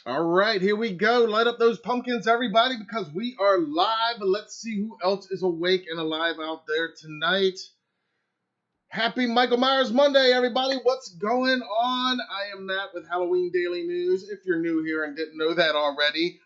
All right, here we go. Light up those pumpkins, everybody, because we are live. Let's see who else is awake and alive out there tonight. Happy Michael Myers Monday, everybody. What's going on? I am Matt with Halloween Daily News. If you're new here and didn't know that already,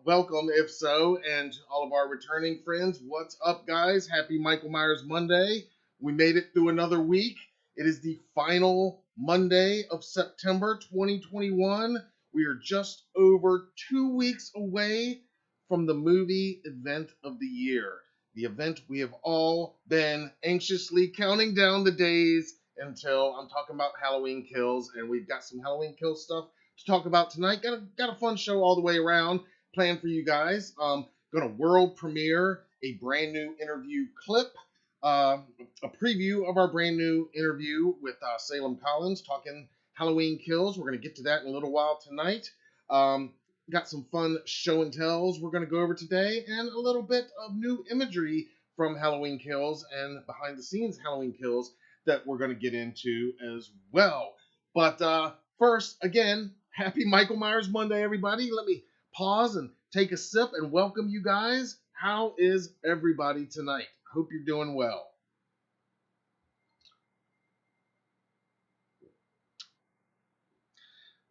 welcome if so. And all of our returning friends, what's up, guys? Happy Michael Myers Monday. We made it through another week. It is the final Monday of September 2021. We are just over 2 weeks away from the movie event of the year. The event we have all been anxiously counting down the days until. I'm talking about Halloween Kills, and we've got some Halloween Kills stuff to talk about tonight. Got a fun show all the way around planned for you guys. Going to world premiere a brand new interview clip, a preview of our brand new interview with Salem Collins talking Halloween Kills. We're going to get to that in a little while tonight. Got some fun show and tells we're going to go over today, and a little bit of new imagery from Halloween Kills and behind the scenes Halloween Kills that we're going to get into as well. But first, again, happy Michael Myers Monday, everybody. Let me pause and take a sip and welcome you guys. How is everybody tonight? Hope you're doing well.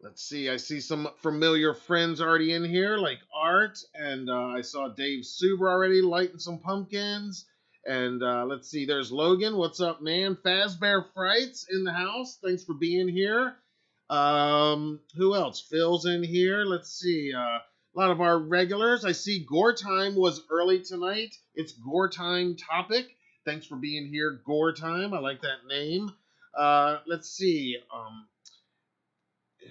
Let's see, I see some familiar friends already in here, like Art, and I saw Dave Suber already lighting some pumpkins. And let's see, there's Logan. What's up, man? Fazbear Frights in the house. Thanks for being here. Who else? Phil's in here. Let's see, a lot of our regulars. I see Gore Time was early tonight. It's Gore Time topic. Thanks for being here, Gore Time. I like that name. Let's see,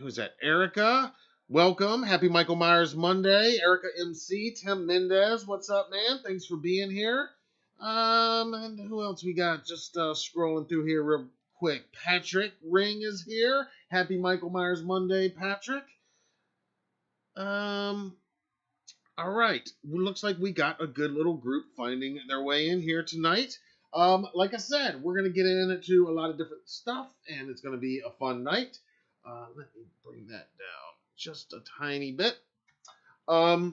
who's that? Erica. Welcome. Happy Michael Myers Monday. Erica MC. Tim Mendez. What's up, man? Thanks for being here. And who else we got? Just scrolling through here real quick. Patrick Ring is here. Happy Michael Myers Monday, Patrick. All right. Looks like we got a good little group finding their way in here tonight. Like I said, we're going to get into a lot of different stuff, and it's going to be a fun night. Let me bring that down just a tiny bit. Yeah,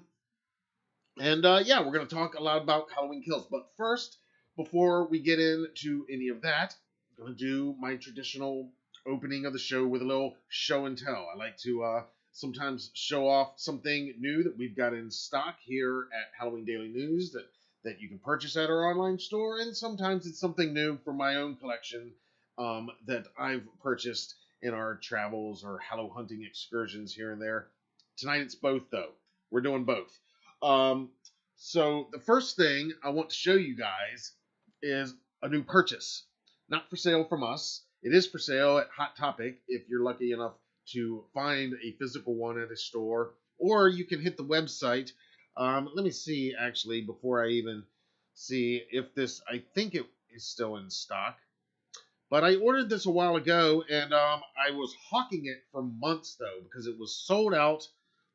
we're going to talk a lot about Halloween Kills. But first, before we get into any of that, I'm going to do my traditional opening of the show with a little show and tell. I like to sometimes show off something new that we've got in stock here at Halloween Daily News that you can purchase at our online store. And sometimes it's something new from my own collection that I've purchased in our travels or Hallow hunting excursions here and there. Tonight it's both, though. We're doing both. So the first thing I want to show you guys is a new purchase. Not for sale from us. It is for sale at Hot Topic if you're lucky enough to find a physical one at a store. Or you can hit the website. Let me see, actually, before I even see if this... I think it is still in stock. But I ordered this a while ago, and I was hawking it for months, though, because it was sold out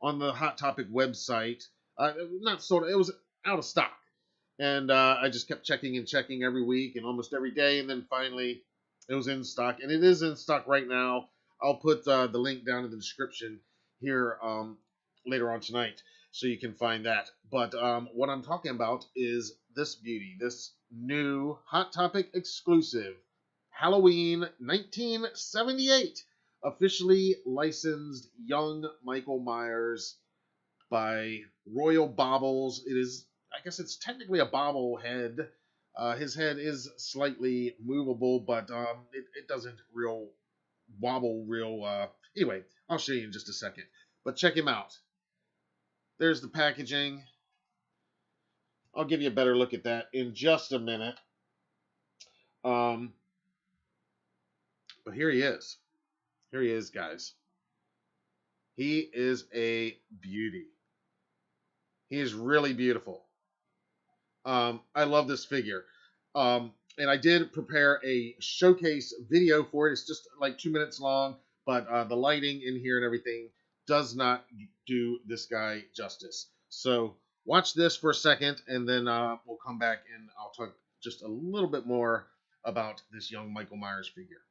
on the Hot Topic website. Not sold, it was out of stock. And I just kept checking and checking every week and almost every day, and then finally it was in stock. And it is in stock right now. I'll put the link down in the description here later on tonight so you can find that. But what I'm talking about is this beauty, this new Hot Topic exclusive. Halloween 1978, officially licensed young Michael Myers by Royal Baubles. It is, I guess it's technically a bobble head. His head is slightly movable, but it doesn't real wobble real. Anyway, I'll show you in just a second. But check him out. There's the packaging. I'll give you a better look at that in just a minute. But here he is. Here he is, guys. He is a beauty. He is really beautiful. I love this figure. And I did prepare a showcase video for it. It's just like 2 minutes long, but the lighting in here and everything does not do this guy justice. So watch this for a second, and then we'll come back and I'll talk just a little bit more about this young Michael Myers figure.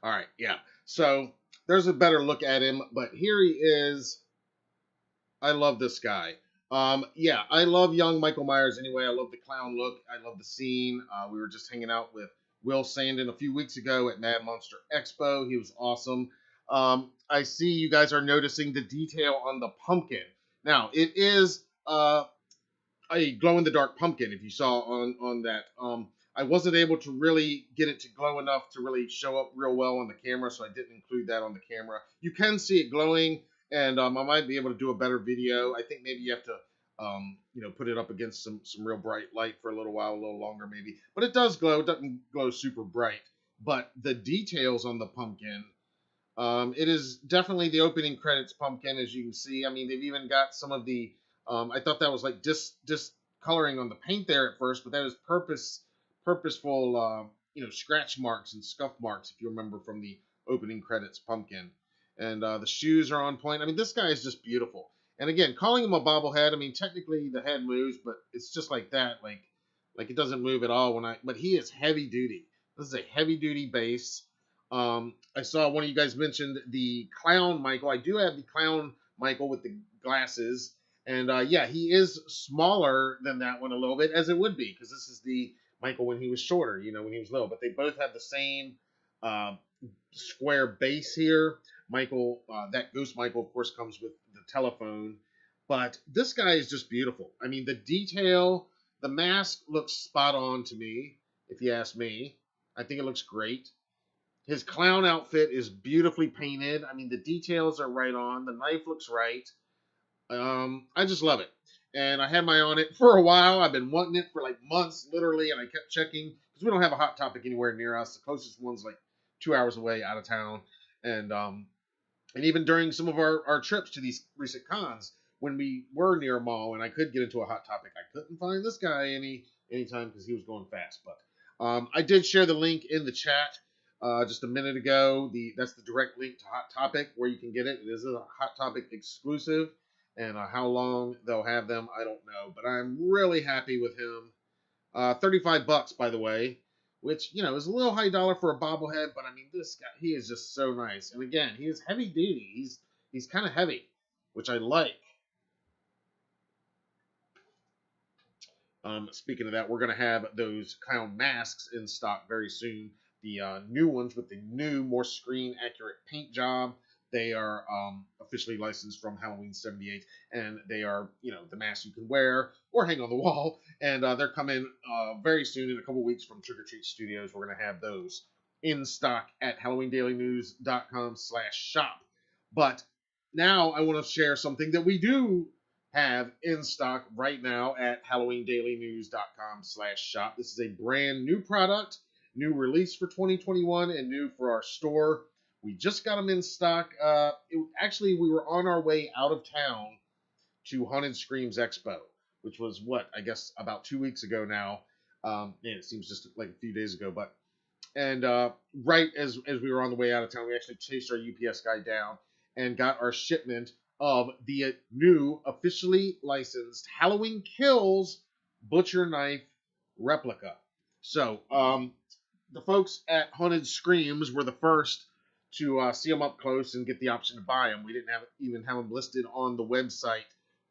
All right, yeah. So there's a better look at him, but here he is. I love this guy. Yeah, I love young Michael Myers anyway. I love the clown look. I love the scene. We were just hanging out with Will Sandin a few weeks ago at Mad Monster Expo. He was awesome. I see you guys are noticing the detail on the pumpkin. Now, it is a glow in the dark pumpkin. If you saw on that, I wasn't able to really get it to glow enough to really show up real well on the camera, so I didn't include that on the camera. You can see it glowing, and I might be able to do a better video. I think maybe you have to put it up against some real bright light for a little while, a little longer maybe. But it does glow. It doesn't glow super bright, but the details on the pumpkin. It is definitely the opening credits pumpkin, as you can see. I mean, they've even got some of the. I thought that was like discoloring on the paint there at first, but that is purposeful, scratch marks and scuff marks, if you remember from the opening credits pumpkin. And the shoes are on point. I mean, this guy is just beautiful. And again, calling him a bobblehead, I mean, technically the head moves, but it's just like that, like it doesn't move at all But he is heavy duty. This is a heavy duty base. I saw one of you guys mentioned the clown Michael. I do have the clown Michael with the glasses. And yeah, he is smaller than that one a little bit, as it would be, because this is the Michael when he was shorter, when he was little. But they both have the same uh, square base here. Michael, that Ghost Michael, of course, comes with the telephone. But this guy is just beautiful. I mean, the detail, the mask looks spot on to me, if you ask me. I think it looks great. His clown outfit is beautifully painted. I mean, the details are right on. The knife looks right. I just love it. And I had my eye on it for a while. I've been wanting it for like months, literally, and I kept checking because we don't have a Hot Topic anywhere near us. The closest one's like 2 hours away out of town. And even during some of our trips to these recent cons, when we were near a mall and I could get into a Hot Topic, I couldn't find this guy anytime because he was going fast. But I did share the link in the chat just a minute ago. That's the direct link to Hot Topic where you can get it. It is a Hot Topic exclusive. And how long they'll have them, I don't know. But I'm really happy with him. $35, by the way, which, is a little high dollar for a bobblehead. But, I mean, this guy, he is just so nice. And, again, he is heavy duty. He's kind of heavy, which I like. Speaking of that, we're going to have those clown masks in stock very soon. The new ones with the new, more screen-accurate paint job. They are officially licensed from Halloween 78, and they are, the masks you can wear or hang on the wall. And they're coming very soon, in a couple weeks, from Trick or Treat Studios. We're going to have those in stock at HalloweenDailyNews.com/shop. But now I want to share something that we do have in stock right now at HalloweenDailyNews.com/shop. This is a brand new product, new release for 2021, and new for our store. We just got them in stock. Actually, we were on our way out of town to Haunted Screams Expo, which was I guess about 2 weeks ago now. Man, it seems just like a few days ago. And right as we were on the way out of town, we actually chased our UPS guy down and got our shipment of the new officially licensed Halloween Kills butcher knife replica. So the folks at Haunted Screams were the first to see them up close and get the option to buy them. We didn't even have them listed on the website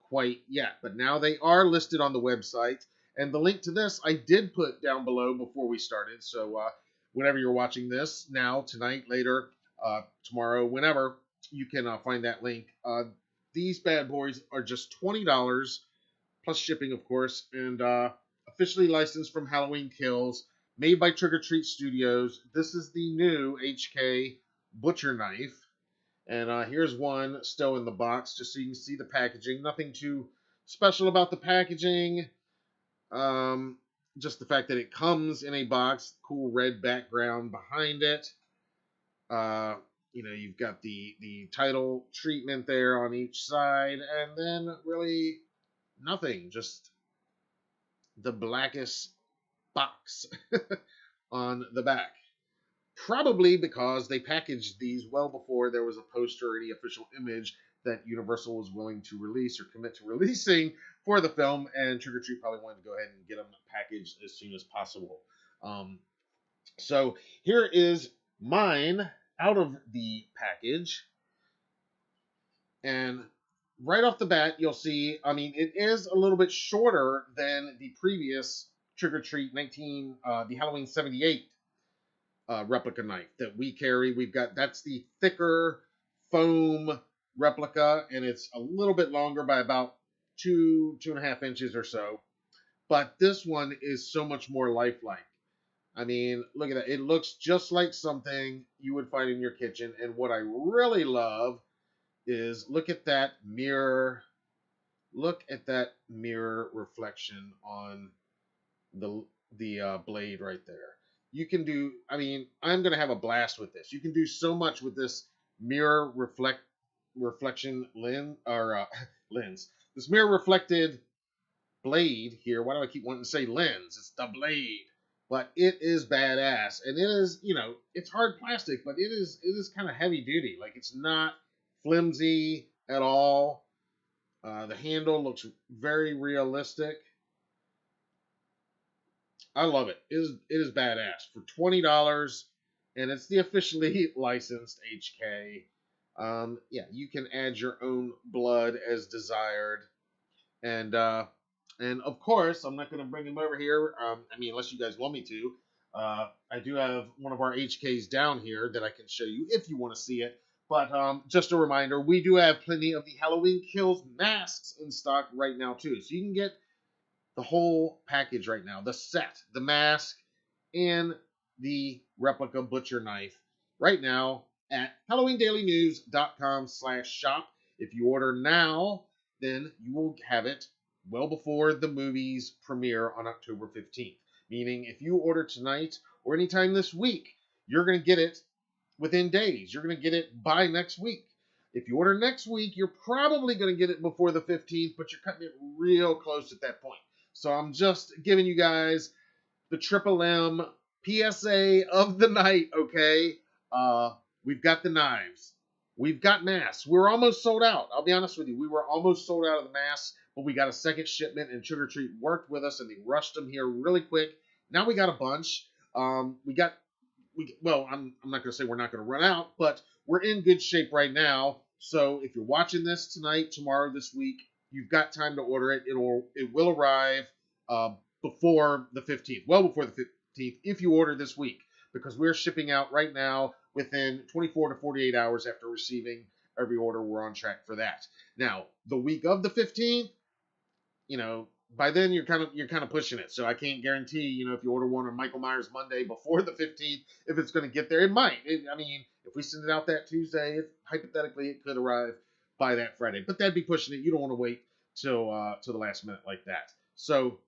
quite yet, but now they are listed on the website. And the link to this I did put down below before we started. So whenever you're watching this, now, tonight, later, tomorrow, whenever, you can find that link. These bad boys are just $20 plus shipping, of course, and officially licensed from Halloween Kills, made by Trick or Treat Studios. This is the new HK butcher knife, and here's one still in the box, just so you can see the packaging. Nothing too special about the packaging, just the fact that it comes in a box. Cool red background behind it. You've got the title treatment there on each side, and then really nothing, just the blackest box on the back. Probably because they packaged these well before there was a poster or any official image that Universal was willing to release or commit to releasing for the film, and Trick or Treat probably wanted to go ahead and get them packaged as soon as possible. So here is mine. out of the package. And right off the bat, you'll see, I mean, it is a little bit shorter than the previous Trick or Treat the Halloween 78 replica knife that we carry. That's the thicker foam replica, and it's a little bit longer by about 2.5 inches or so. But this one is so much more lifelike. I mean, look at that. It looks just like something you would find in your kitchen. And what I really love is look at that mirror. Look at that mirror reflection on the blade right there. You can do, I mean, I'm going to have a blast with this. You can do so much with this mirror reflection lens, or lens. This mirror reflected blade here. Why do I keep wanting to say lens? It's the blade. But it is badass. And it is, it's hard plastic, but it is kind of heavy duty. Like, it's not flimsy at all. The handle looks very realistic. I love it. It is badass for $20, and it's the officially licensed HK. Yeah, you can add your own blood as desired, and of course, I'm not going to bring him over here. I mean, unless you guys want me to. I do have one of our HKs down here that I can show you if you want to see it. But just a reminder, we do have plenty of the Halloween Kills masks in stock right now too, so you can get the whole package right now, the set, the mask, and the replica butcher knife right now at HalloweenDailyNews.com/shop. If you order now, then you will have it well before the movie's premiere on October 15th. Meaning, if you order tonight or anytime this week, you're going to get it within days. You're going to get it by next week. If you order next week, you're probably going to get it before the 15th, but you're cutting it real close at that point. So I'm just giving you guys the Triple M PSA of the night, okay? We've got the knives. We've got masks. We're almost sold out. I'll be honest with you. We were almost sold out of the masks, but we got a second shipment, and Trick or Treat worked with us, and they rushed them here really quick. Now we got a bunch. I'm not going to say we're not going to run out, but we're in good shape right now. So if you're watching this tonight, tomorrow, this week, you've got time to order it. It will arrive before the 15th, well before the 15th, if you order this week, because we're shipping out right now within 24 to 48 hours after receiving every order. We're on track for that. Now, the week of the 15th, by then you're kind of pushing it. So I can't guarantee, if you order one on Michael Myers Monday before the 15th, if it's going to get there. It might. If we send it out that Tuesday, hypothetically it could arrive by that Friday, but that'd be pushing it. You don't want to wait till the last minute like that. So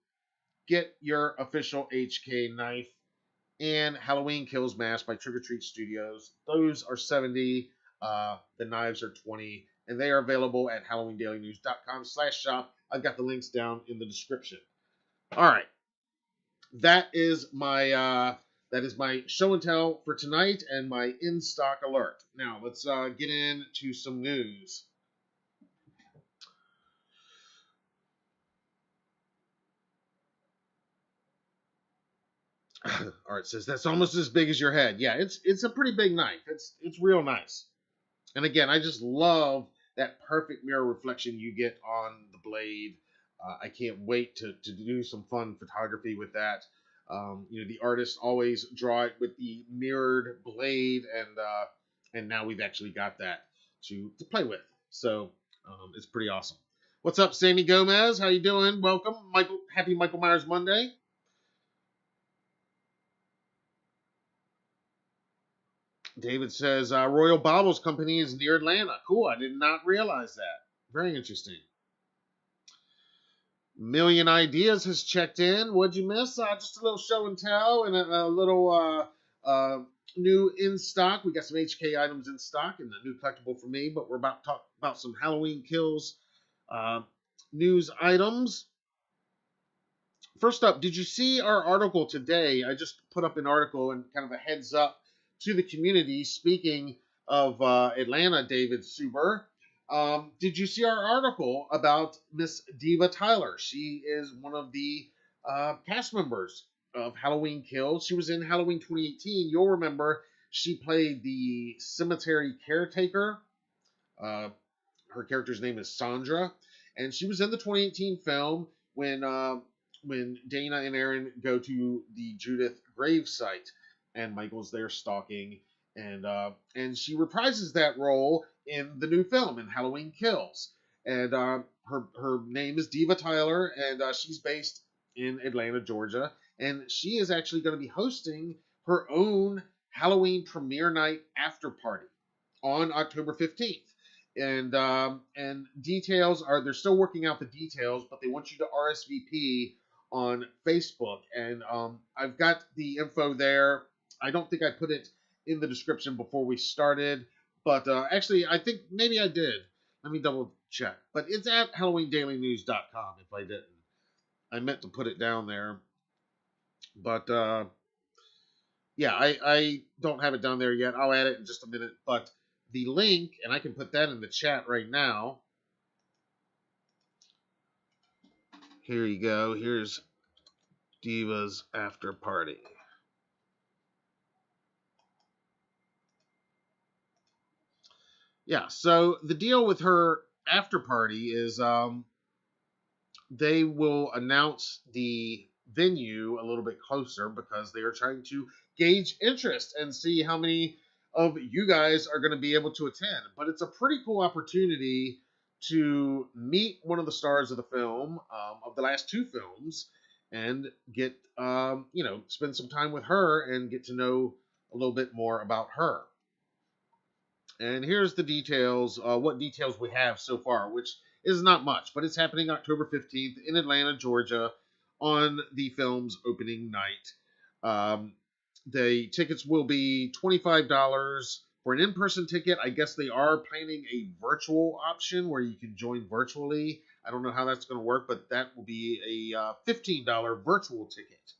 get your official HK knife and Halloween Kills mask by Trick or Treat Studios. Those are $70. The knives are $20, and they are available at HalloweenDailyNews.com/shop. I've got the links down in the description. All right, that is my show and tell for tonight and my in stock alert. Now let's get into some news. All right, says that's almost as big as your head. Yeah, it's a pretty big knife. It's real nice. And again, I just love that perfect mirror reflection you get on the blade. I can't wait to do some fun photography with that. The artists always draw it with the mirrored blade, and now we've actually got that to play with. So it's pretty awesome. What's up, Sammy Gomez? How you doing? Welcome, Michael. Happy Michael Myers Monday. David says Royal Baubles Company is near Atlanta. Cool. I did not realize that. Very interesting. Million Ideas has checked in. What'd you miss? Just a little show and tell and a little new in stock. We got some HK items in stock and a new collectible for me, but we're about to talk about some Halloween Kills news items. First up, did you see our article today? I just put up an article and kind of a heads up to the community. Speaking of Atlanta, David Suber, did you see our article about Miss Diva Tyler? She is one of the cast members of Halloween Kills. She was in Halloween 2018. You'll remember She played the cemetery caretaker. Uh, Her character's name is Sandra, and she was in the 2018 film when Dana and Aaron go to the Judith grave site, and Michael's there stalking, and she reprises that role in the new film in Halloween Kills, and her name is Diva Tyler, and she's based in Atlanta, Georgia, and she is actually going to be hosting her own Halloween premiere night after party on October 15th. And details are, they're still working out the details, but they want you to RSVP on Facebook, and I've got the info there. I don't think I put it in the description before we started, but actually I think maybe I did. Let me double check, but it's at HalloweenDailyNews.com. If I didn't, I meant to put it down there, but yeah, I don't have it down there yet. I'll add it in just a minute, but the link, and I can put that in the chat right now. Here you go. Here's Diva's after party. Yeah, so the deal with her after party is they will announce the venue a little bit closer because they are trying to gauge interest and see how many of you guys are going to be able to attend. But it's a pretty cool opportunity to meet one of the stars of the film, of the last two films, and get, spend some time with her and get to know a little bit more about her. And here's the details, what details we have so far, which is not much, but it's happening October 15th in Atlanta, Georgia, on the film's opening night. The tickets will be $25 for an in-person ticket. I guess they are planning a virtual option where you can join virtually. I don't know how that's going to work, but that will be a $15 virtual ticket.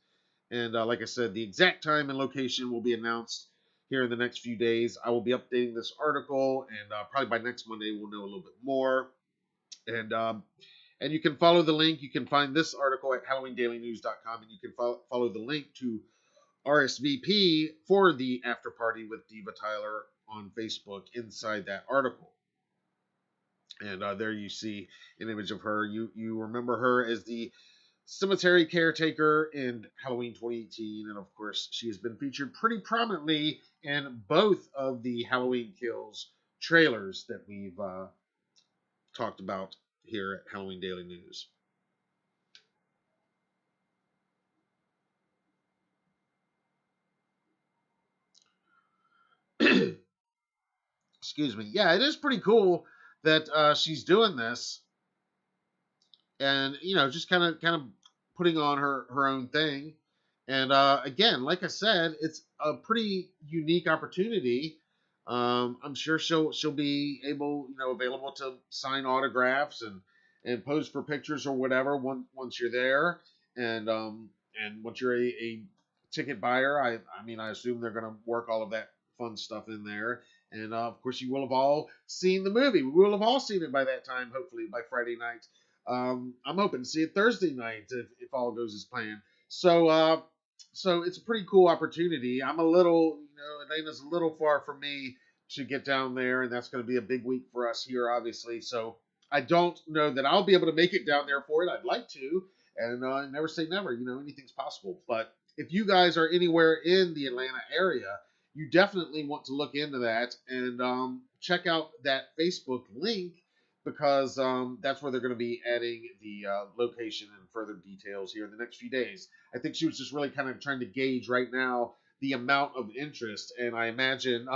And like I said, the exact time and location will be announced here in the next few days. I will be updating this article, and probably by next Monday we'll know a little bit more. And you can follow the link. You can find this article at HalloweenDailyNews.com, and you can follow the link to RSVP for the after party with Diva Tyler on Facebook inside that article. And there you see an image of her. You remember her as the cemetery caretaker in Halloween 2018, and of course she has been featured pretty prominently in both of the Halloween Kills trailers that we've talked about here at Halloween Daily News. Excuse me. Yeah, it is pretty cool that she's doing this, and just kind of putting on her own thing. And again, like I said, it's a pretty unique opportunity. I'm sure she'll be available to sign autographs and pose for pictures or whatever once you're there, and once you're a ticket buyer, I assume they're going to work all of that fun stuff in there. And of course, you will have all seen the movie. We will have all seen it by that time, hopefully by Friday night. I'm hoping to see it Thursday night if all goes as planned. So it's a pretty cool opportunity. I'm a little, Atlanta's a little far for me to get down there, and that's going to be a big week for us here, obviously. So I don't know that I'll be able to make it down there for it. I'd like to, and never say never. Anything's possible. But if you guys are anywhere in the Atlanta area, you definitely want to look into that and check out that Facebook link, because that's where they're going to be adding the location and further details here in the next few days. I think she was just really kind of trying to gauge right now the amount of interest, and I imagine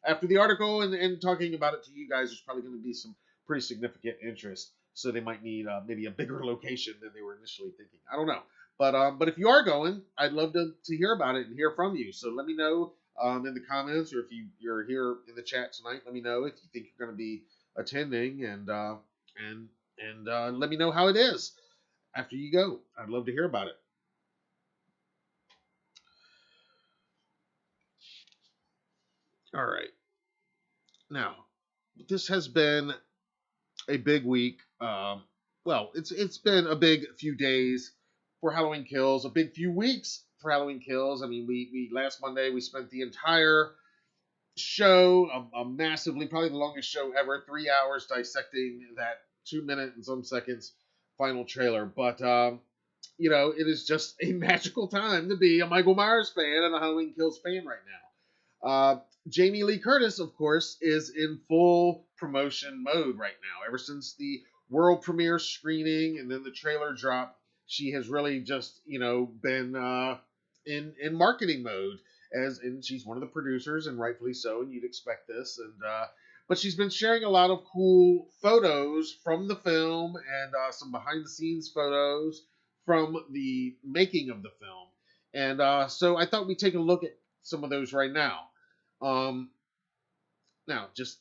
after the article and talking about it to you guys, there's probably going to be some pretty significant interest, so they might need maybe a bigger location than they were initially thinking. I don't know. But if you are going, I'd love to hear about it and hear from you. So let me know in the comments, or if you're here in the chat tonight, let me know if you think you're going to be attending, and let me know how it is after you go. I'd love to hear about it. All right. Now, this has been a big week. Well, it's been a big few days for Halloween Kills, a big few weeks for Halloween Kills. I mean, we last Monday we spent the entire show, a massively, probably the longest show ever, 3 hours dissecting that 2 minute and some seconds final trailer. But you know, it is just a magical time to be a Michael Myers fan and a Halloween Kills fan right now. Jamie Lee Curtis, of course, is in full promotion mode right now. Ever since the world premiere screening and then the trailer drop, she has really just, you know, been in marketing mode. And she's one of the producers, and rightfully so. And you'd expect this. And but she's been sharing a lot of cool photos from the film and some behind the scenes photos from the making of the film. And so I thought we'd take a look at some of those right now. Um, Now, just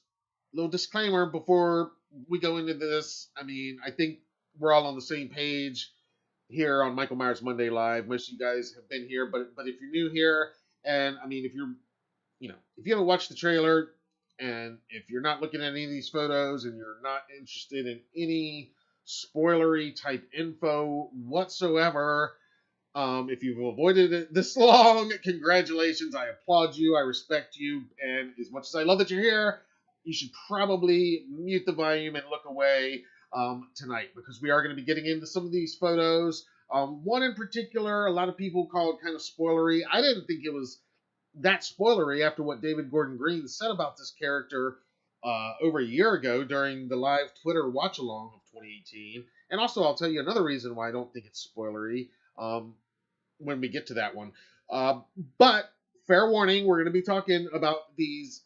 a little disclaimer before we go into this. I mean, I think we're all on the same page here on Michael Myers Monday Live. Most of you guys have been here, but if you're new here, and I mean, if you're, you know, if you haven't watched the trailer, and if you're not looking at any of these photos, and you're not interested in any spoilery type info whatsoever, if you've avoided it this long, congratulations. I applaud you. I respect you. And as much as I love that you're here, you should probably mute the volume and look away tonight, because we are going to be getting into some of these photos. One in particular, a lot of people call it kind of spoilery. I didn't think it was that spoilery after what David Gordon Green said about this character over a year ago during the live Twitter watch along of 2018. And also, I'll tell you another reason why I don't think it's spoilery when we get to that one. But fair warning, we're going to be talking about these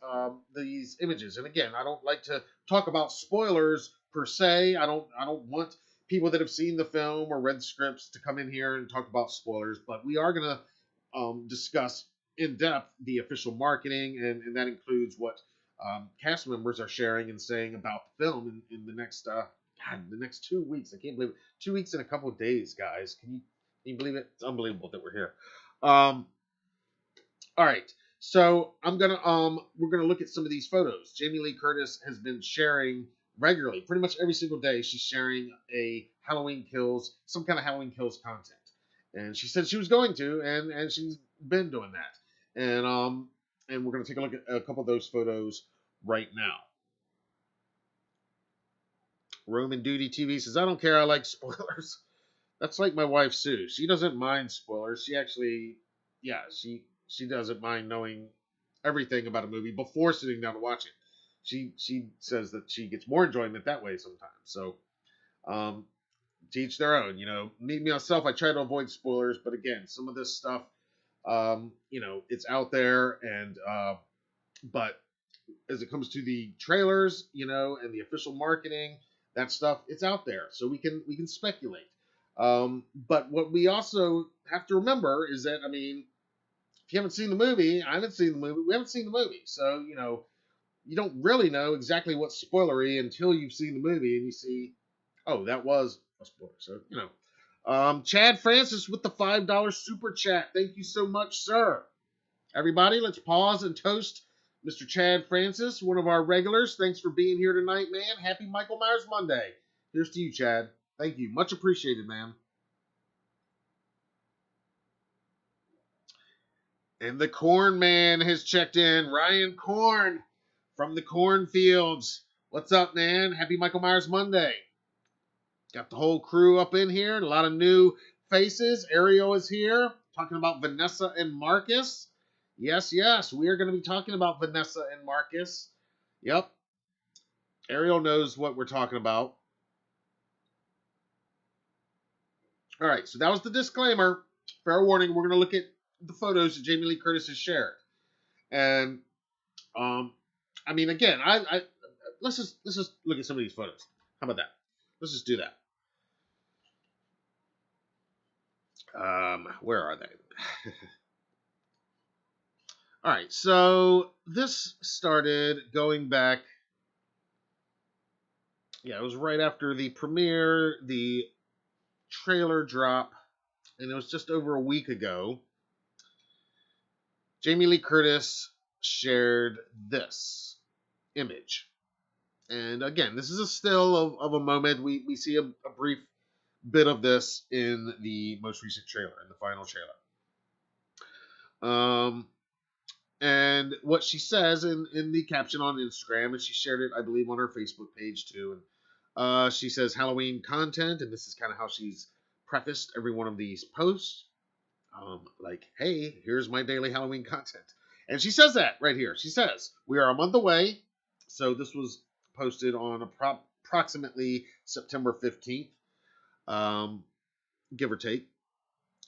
images. And again, I don't like to talk about spoilers per se. I don't want people that have seen the film or read scripts to come in here and talk about spoilers. But we are going to discuss in depth the official marketing, and that includes what cast members are sharing and saying about the film in the next the next 2 weeks. I can't believe it. 2 weeks in a couple of days, guys. Can you believe it? It's unbelievable that we're here. All right. So we're gonna look at some of these photos. Jamie Lee Curtis has been sharing regularly, pretty much every single day. She's sharing some kind of Halloween Kills content, and she said she was going to, and she's been doing that. And we're gonna take a look at a couple of those photos right now. Roman Duty TV says, "I don't care. I like spoilers." That's like my wife Sue. She doesn't mind spoilers. She actually, yeah, she doesn't mind knowing everything about a movie before sitting down to watch it. She says that she gets more enjoyment that way sometimes. So, to each their own. You know, me myself, I try to avoid spoilers, but again, some of this stuff, you know, it's out there, and but as it comes to the trailers, you know, and the official marketing, that stuff, it's out there, so we can speculate. But what we also have to remember is that, I mean, if you haven't seen the movie, I haven't seen the movie, we haven't seen the movie. So, you know, you don't really know exactly what's spoilery until you've seen the movie and you see, oh, that was a spoiler. So, you know. Chad Francis with the $5 super chat. Thank you so much, sir. Everybody, let's pause and toast Mr. Chad Francis, one of our regulars. Thanks for being here tonight, man. Happy Michael Myers Monday. Here's to you, Chad. Thank you. Much appreciated, man. And the Corn Man has checked in. Ryan Corn from the cornfields. What's up, man? Happy Michael Myers Monday. Got the whole crew up in here. A lot of new faces. Ariel is here. Talking about Vanessa and Marcus. Yes, we are going to be talking about Vanessa and Marcus. Yep. Ariel knows what we're talking about. All right, so that was the disclaimer. Fair warning, we're going to look at the photos that Jamie Lee Curtis has shared. And, I mean, again, let's just look at some of these photos. How about that? Let's just do that. Where are they? All right, so this started going back. Yeah, it was right after the premiere, the trailer drop, and it was just over a week ago. Jamie Lee Curtis shared this image. And again, this is a still of a moment. We see a brief bit of this in the most recent trailer, in the final trailer. And what she says in the caption on Instagram, and she shared it, I believe, on her Facebook page too. And she says Halloween content, and this is kind of how she's prefaced every one of these posts. Like, hey, here's my daily Halloween content. And she says that right here. She says, we are a month away. So this was posted on approximately September 15th, give or take.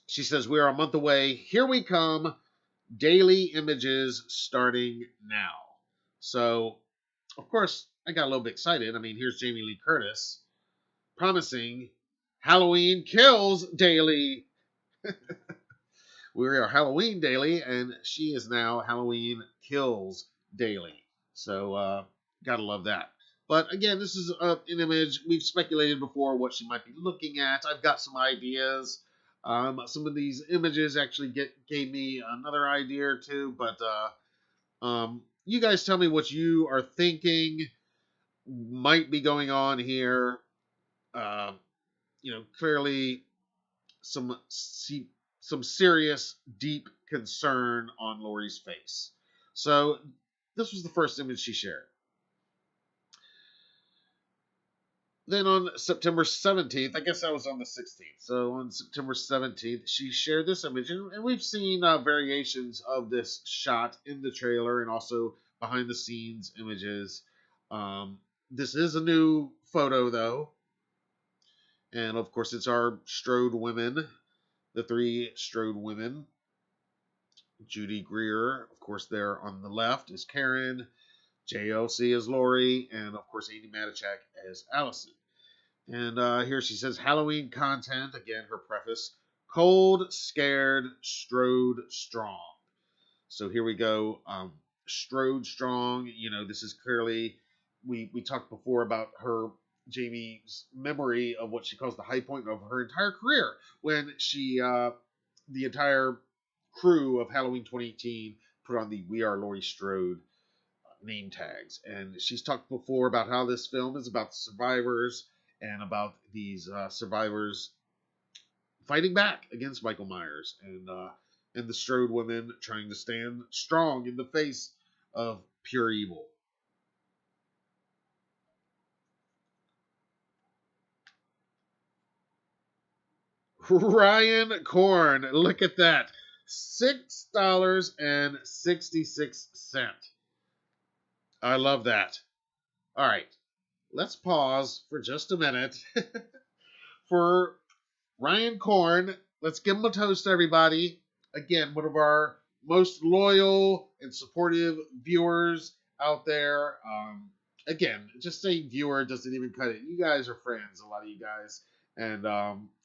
She says, we are a month away. Here we come. Daily images starting now. So, of course, I got a little bit excited. I mean, here's Jamie Lee Curtis promising Halloween Kills daily. We are Halloween daily, and she is now Halloween Kills daily. So, gotta love that. But again, this is an image. We've speculated before what she might be looking at. I've got some ideas. Some of these images actually gave me another idea or two. But you guys tell me what you are thinking might be going on here. Clearly some serious, deep concern on Lori's face. So this was the first image she shared. Then on September 17th, I guess that was on the 16th. So on September 17th, she shared this image, and we've seen variations of this shot in the trailer and also behind the scenes images. This is a new photo, though. And of course, it's our Strode women, the three Strode women. Judy Greer, of course, there on the left is Karen, JLC as Lori, and of course, Amy Matichak as Allison. And here she says, Halloween content, again, her preface, cold, scared, Strode strong. So here we go. Strode strong, this is clearly, we talked before about Jamie's memory of what she calls the high point of her entire career, when she, the entire crew of Halloween 2018 put on the We Are Laurie Strode name tags. And she's talked before about how this film is about the survivors and about these survivors fighting back against Michael Myers and the Strode women trying to stand strong in the face of pure evil. Ryan Korn, look at that. $6.66. I love that. All right, let's pause for just a minute for Ryan Korn. Let's give him a toast, everybody. Again, one of our most loyal and supportive viewers out there. Again, just saying viewer doesn't even cut it. You guys are friends, a lot of you guys. And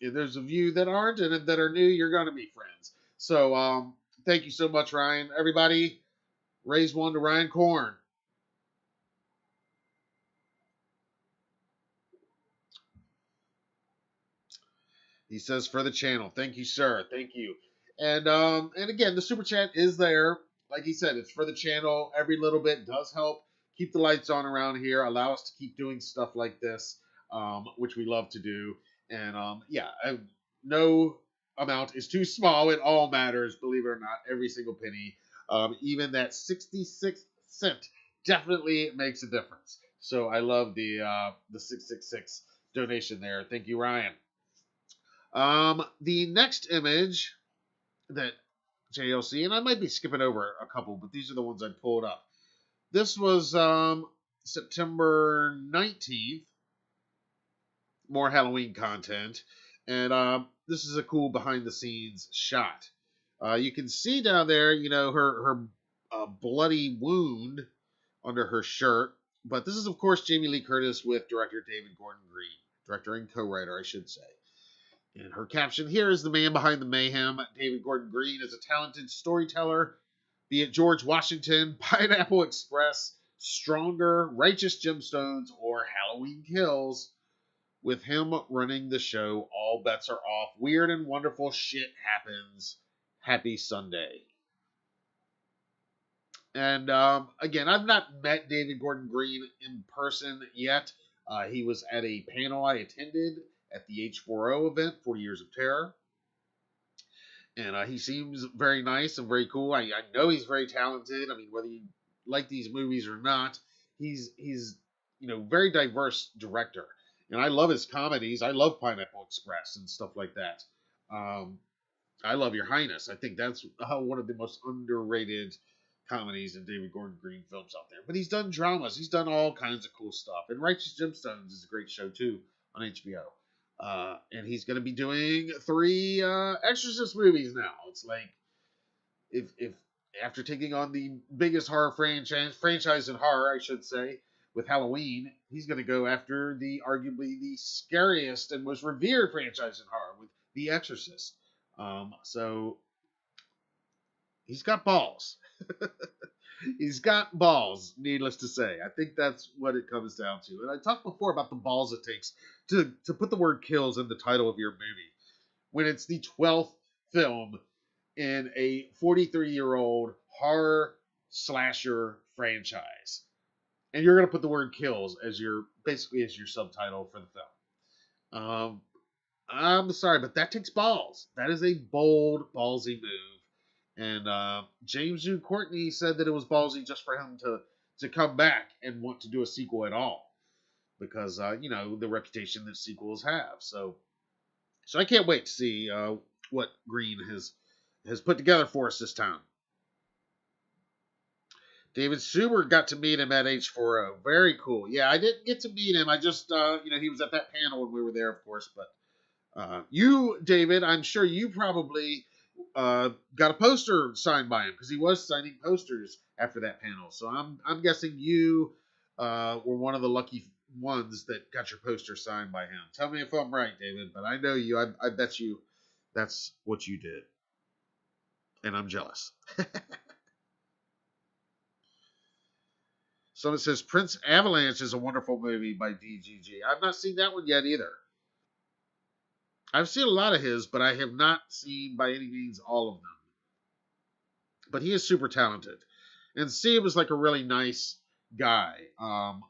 if there's a few that aren't and that are new, you're going to be friends. So thank you so much, Ryan. Everybody, raise one to Ryan Korn. He says for the channel. Thank you, sir. Thank you. And again, the super chat is there. Like he said, it's for the channel. Every little bit does help keep the lights on around here, allow us to keep doing stuff like this, which we love to do. And no amount is too small. It all matters, believe it or not, every single penny. Even that 66 cent definitely makes a difference. So I love the 666 donation there. Thank you, Ryan. The next image that JLC, and I might be skipping over a couple, but these are the ones I pulled up. This was September 19th. More Halloween content. And this is a cool behind-the-scenes shot. You can see down there, her bloody wound under her shirt. But this is, of course, Jamie Lee Curtis with director David Gordon Green. Director and co-writer, I should say. And her caption here is the man behind the mayhem. David Gordon Green is a talented storyteller, be it George Washington, Pineapple Express, Stronger, Righteous Gemstones, or Halloween Kills. With him running the show, all bets are off. Weird and wonderful shit happens. Happy Sunday. And again, I've not met David Gordon Green in person yet. He was at a panel I attended at the H4O event, 40 Years of Terror. And he seems very nice and very cool. I know he's very talented. I mean, whether you like these movies or not, he's very diverse director. And I love his comedies. I love Pineapple Express and stuff like that. Um, I love Your Highness. I think that's one of the most underrated comedies in David Gordon Green films out there. But he's done dramas. He's done all kinds of cool stuff. And Righteous Gemstones is a great show too on HBO. And he's going to be doing 3 Exorcist movies now. It's like if after taking on the biggest horror franchise in horror, I should say, with Halloween, he's going to go after the arguably the scariest and most revered franchise in horror with The Exorcist. So he's got balls. He's got balls, needless to say. I think that's what it comes down to. And I talked before about the balls it takes to put the word kills in the title of your movie when it's the 12th film in a 43-year-old horror slasher franchise. And you're going to put the word kills as your subtitle for the film. I'm sorry, but that takes balls. That is a bold, ballsy move. And James June Courtney said that it was ballsy just for him to come back and want to do a sequel at all. Because, the reputation that sequels have. So I can't wait to see what Green has put together for us this time. David Subert got to meet him at H4O. Very cool. Yeah, I didn't get to meet him. I just, he was at that panel when we were there, of course. But you, David, I'm sure you probably got a poster signed by him because he was signing posters after that panel. So I'm guessing you were one of the lucky ones that got your poster signed by him. Tell me if I'm right, David, but I know you. I bet you that's what you did. And I'm jealous. Someone says Prince Avalanche is a wonderful movie by DGG. I've not seen that one yet either. I've seen a lot of his, but I have not seen by any means all of them. But he is super talented. And Steve was like a really nice guy.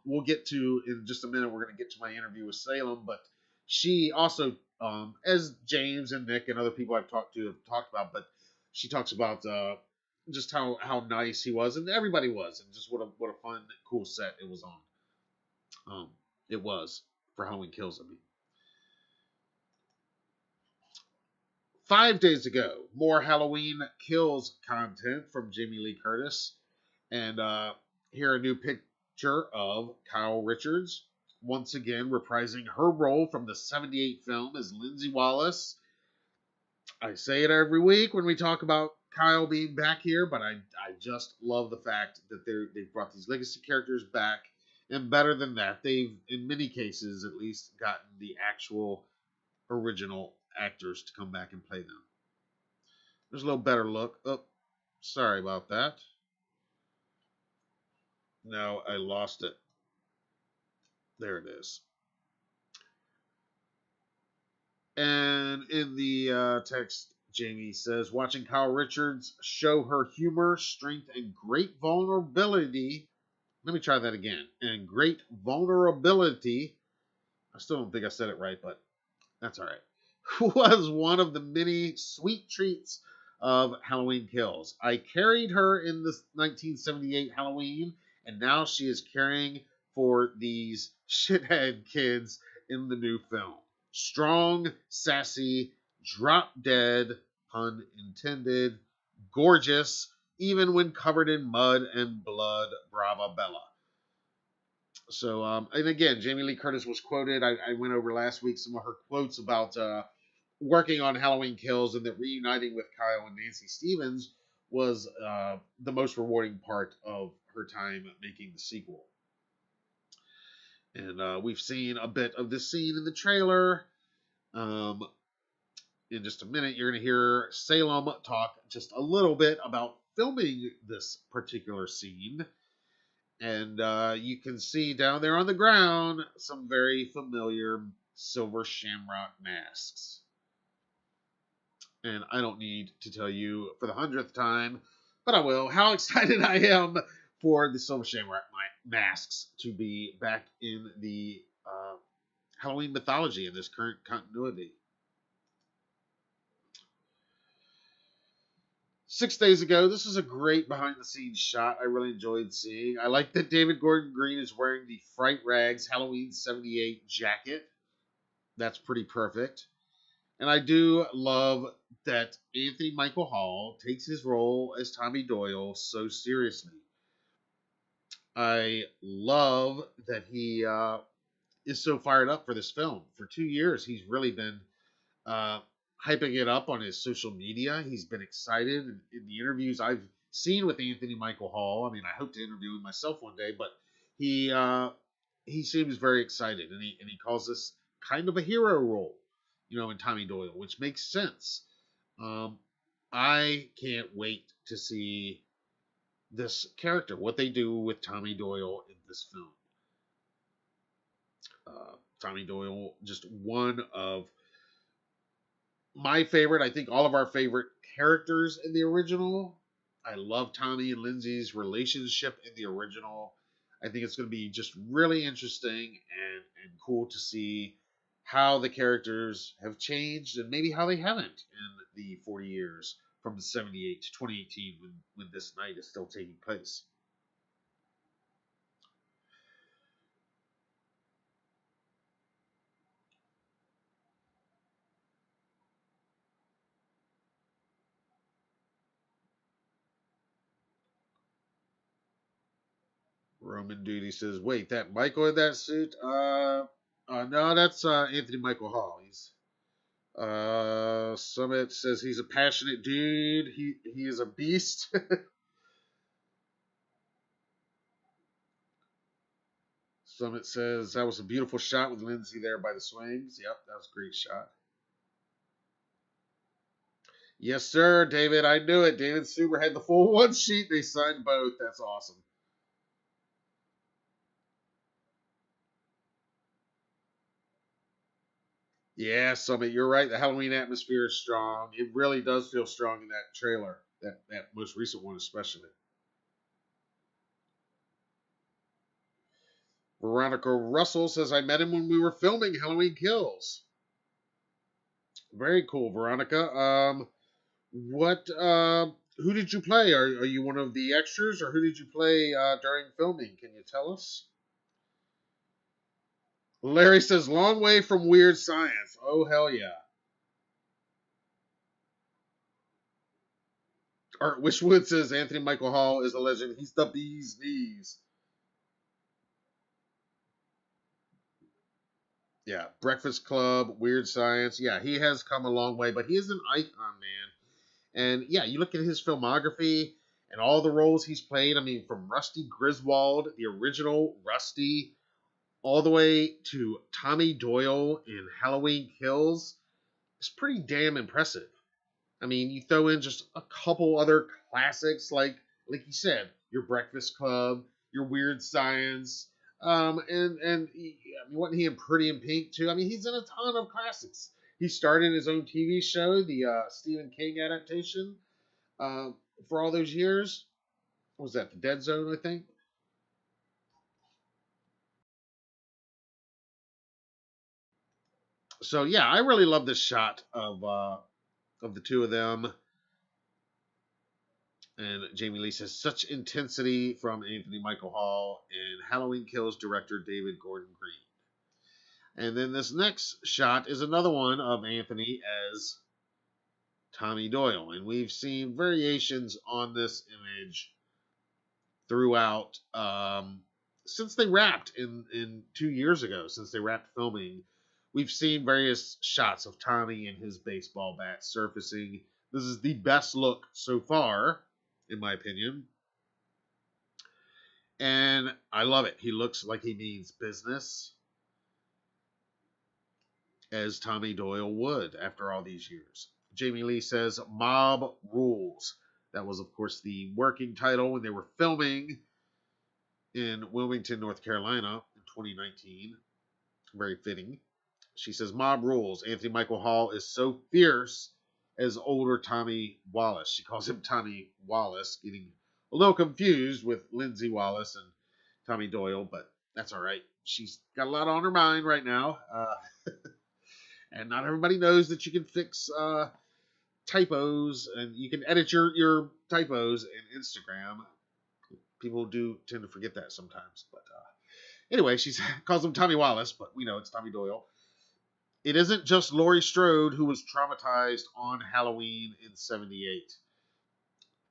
We'll get to, in just a minute, we're going to get to my interview with Salem, but she also, as James and Nick and other people I've talked to have talked about, but she talks about just how nice he was, and everybody was, and just what a fun, cool set it was on. It was for Halloween Kills, I mean. 5 days ago, more Halloween Kills content from Jamie Lee Curtis, and here a new picture of Kyle Richards, once again reprising her role from the '78 film as Lindsay Wallace. I say it every week when we talk about Kyle being back here, but I just love the fact that they've brought these legacy characters back, and better than that, they've, in many cases at least, gotten the actual original actors to come back and play them. There's a little better look. Oh, sorry about that. No, I lost it. There it is. And in the text, Jamie says, watching Kyle Richards show her humor, strength, and great vulnerability. Let me try that again. And great vulnerability. I still don't think I said it right, but that's all right. Was one of the many sweet treats of Halloween Kills. I carried her in the 1978 Halloween, and now she is caring for these shithead kids in the new film. Strong, sassy, drop dead, pun intended, gorgeous, even when covered in mud and blood, brava Bella. So, and again, Jamie Lee Curtis was quoted. I went over last week some of her quotes about working on Halloween Kills, and that reuniting with Kyle and Nancy Stevens was the most rewarding part of her time making the sequel. And we've seen a bit of this scene in the trailer. In just a minute, you're going to hear Salem talk just a little bit about filming this particular scene. And you can see down there on the ground some very familiar silver shamrock masks. And I don't need to tell you for the 100th time, but I will, how excited I am for the silver shamrock masks to be back in the Halloween mythology in this current continuity. 6 days ago. This is a great behind the scenes shot. I really enjoyed seeing. I like that David Gordon Green is wearing the Fright Rags Halloween '78 jacket. That's pretty perfect. And I do love that Anthony Michael Hall takes his role as Tommy Doyle so seriously. I love that he is so fired up for this film. For 2 years, he's really been uh, hyping it up on his social media. He's been excited. In the interviews I've seen with Anthony Michael Hall, I mean, I hope to interview him myself one day, but he seems very excited, and he calls this kind of a hero role, in Tommy Doyle, which makes sense. I can't wait to see this character, what they do with Tommy Doyle in this film. Tommy Doyle, just one of my favorite, I think all of our favorite characters in the original. I love Tommy and Lindsay's relationship in the original. I think it's going to be just really interesting and cool to see how the characters have changed and maybe how they haven't in the 40 years from 78 to 2018 when this night is still taking place. Roman Duty says, "Wait, that Michael in that suit? No, that's Anthony Michael Hall. He's Summit says he's a passionate dude. He is a beast." Summit says that was a beautiful shot with Lindsay there by the swings. Yep, that was a great shot. Yes, sir, David. I knew it. David Suber had the full one sheet. They signed both. That's awesome. Yeah, Summit, you're right. The Halloween atmosphere is strong. It really does feel strong in that trailer, that most recent one especially. Veronica Russell says, I met him when we were filming Halloween Kills. Very cool, Veronica. Who did you play? Are you one of the extras, or who did you play during filming? Can you tell us? Larry says, long way from Weird Science. Oh, hell yeah. Art Wishwood says, Anthony Michael Hall is a legend. He's the bee's knees. Yeah, Breakfast Club, Weird Science. Yeah, he has come a long way, but he is an icon, man. And yeah, you look at his filmography and all the roles he's played. I mean, from Rusty Griswold, the original Rusty, all the way to Tommy Doyle in Halloween Kills. It's pretty damn impressive. I mean, you throw in just a couple other classics like you said, your Breakfast Club, your Weird Science, and I mean, wasn't he in Pretty in Pink too? I mean, he's in a ton of classics. He started his own TV show, the Stephen King adaptation, uh, for all those years. What was that, The Dead Zone, I think? So yeah, I really love this shot of the two of them. And Jamie Lee says, such intensity from Anthony Michael Hall and Halloween Kills director David Gordon Green. And then this next shot is another one of Anthony as Tommy Doyle. And we've seen variations on this image throughout since they wrapped in 2 years ago, since they wrapped filming. We've seen various shots of Tommy and his baseball bat surfacing. This is the best look so far, in my opinion. And I love it. He looks like he means business, as Tommy Doyle would after all these years. Jamie Lee says, Mob Rules. That was, of course, the working title when they were filming in Wilmington, North Carolina in 2019. Very fitting. She says, Mob Rules. Anthony Michael Hall is so fierce as older Tommy Wallace. She calls him Tommy Wallace, getting a little confused with Lindsay Wallace and Tommy Doyle, but that's all right. She's got a lot on her mind right now. And not everybody knows that you can fix typos, and you can edit your typos in Instagram. People do tend to forget that sometimes. But anyway, she calls him Tommy Wallace, but we know it's Tommy Doyle. It isn't just Laurie Strode who was traumatized on Halloween in '78.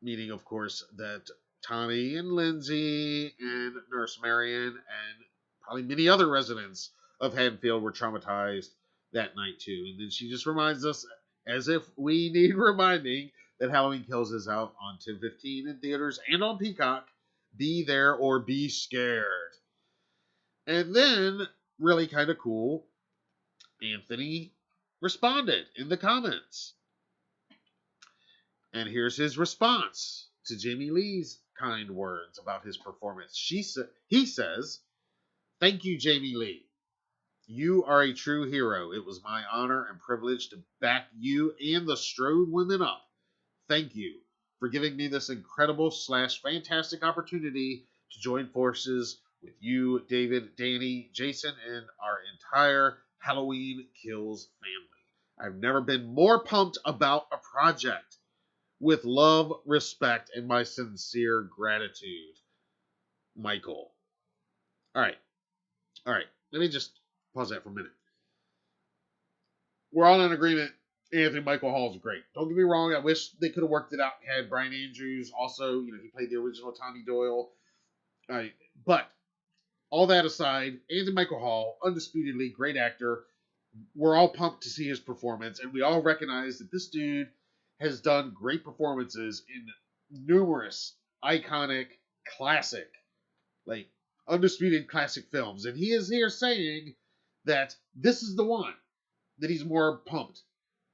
Meaning, of course, that Tommy and Lindsay and Nurse Marion and probably many other residents of Haddonfield were traumatized that night too. And then she just reminds us, as if we need reminding, that Halloween Kills is out on 10/15 in theaters and on Peacock. Be there or be scared. And then, really kind of cool, Anthony responded in the comments. And here's his response to Jamie Lee's kind words about his performance. He says, "Thank you, Jamie Lee. You are a true hero. It was my honor and privilege to back you and the Strode women up. Thank you for giving me this incredible / fantastic opportunity to join forces with you, David, Danny, Jason, and our entire Halloween Kills family. I've never been more pumped about a project. With love, respect, and my sincere gratitude, Michael." All right. Let me just pause that for a minute. We're all in agreement. Anthony Michael Hall is great. Don't get me wrong. I wish they could have worked it out. Had Brian Andrews also, he played the original Tommy Doyle. But all that aside, Anthony Michael Hall, undisputedly great actor. We're all pumped to see his performance, and we all recognize that this dude has done great performances in numerous iconic, classic, undisputed classic films. And he is here saying that this is the one that he's more pumped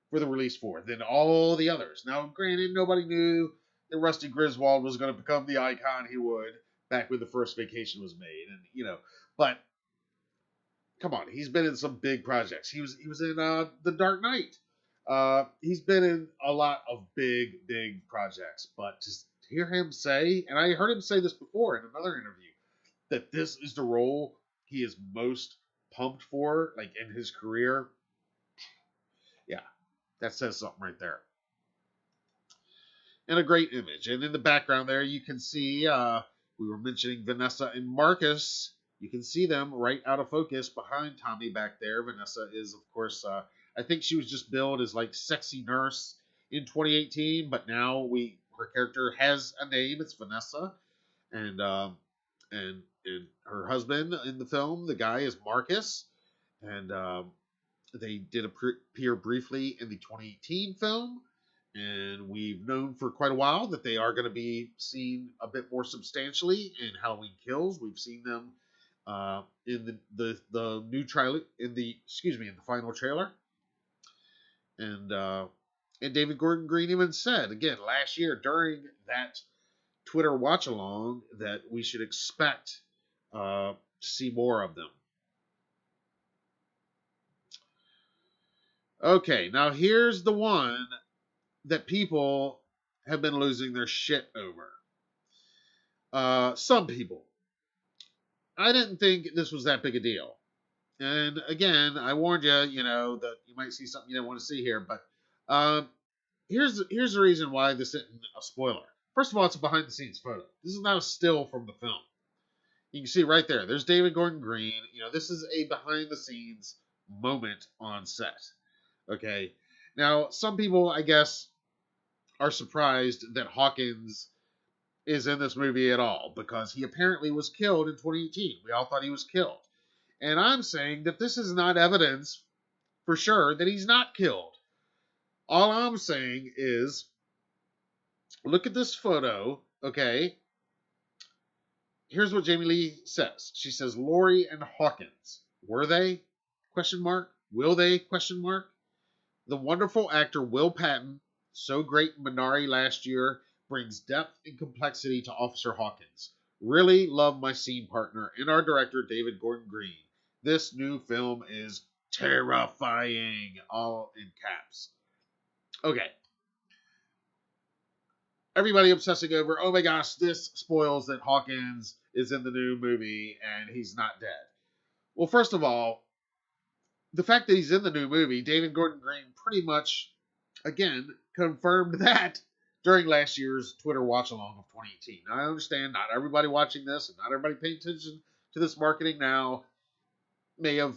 for the release for than all the others. Now, granted, nobody knew that Rusty Griswold was going to become the icon he would back when the first Vacation was made. And, but come on, he's been in some big projects. He was in The Dark Knight. He's been in a lot of big projects, but to hear him say, and I heard him say this before in another interview, that this is the role he is most pumped for, in his career. Yeah, that says something right there. And a great image. And in the background there, you can see, we were mentioning Vanessa and Marcus. You can see them right out of focus behind Tommy back there. Vanessa is, of course, I think she was just billed as sexy nurse in 2018, but now her character has a name. It's Vanessa, and her husband in the film, the guy, is Marcus, and they did appear briefly in the 2018 film, and we've known for quite a while that they are going to be seen a bit more substantially in Halloween Kills. We've seen them in the new trailer, in the final trailer. And David Gordon Green even said, again, last year during that Twitter watch-along, that we should expect to see more of them. Okay, now here's the one that people have been losing their shit over. Some people. I didn't think this was that big a deal. And again, I warned you, that you might see something you didn't want to see here. But here's the reason why this isn't a spoiler. First of all, it's a behind-the-scenes photo. This is not a still from the film. You can see right there. There's David Gordon Green. This is a behind-the-scenes moment on set. Okay. Now, some people, I guess, are surprised that Hawkins is in this movie at all, because he apparently was killed in 2018. We all thought he was killed. And I'm saying that this is not evidence for sure that he's not killed. All I'm saying is, look at this photo, okay? Here's what Jamie Lee says. She says, Laurie and Hawkins. Were they? Question mark. Will they? Question mark. The wonderful actor Will Patton, so great in Minari last year, brings depth and complexity to Officer Hawkins. Really love my scene partner and our director, David Gordon Green. This new film is terrifying, all in caps. Okay. Everybody obsessing over, oh my gosh, this spoils that Hawkins is in the new movie and he's not dead. Well, first of all, the fact that he's in the new movie, David Gordon Green pretty much again, confirmed that during last year's Twitter watch along of 2018. Now, I understand not everybody watching this and not everybody paying attention to this marketing now may have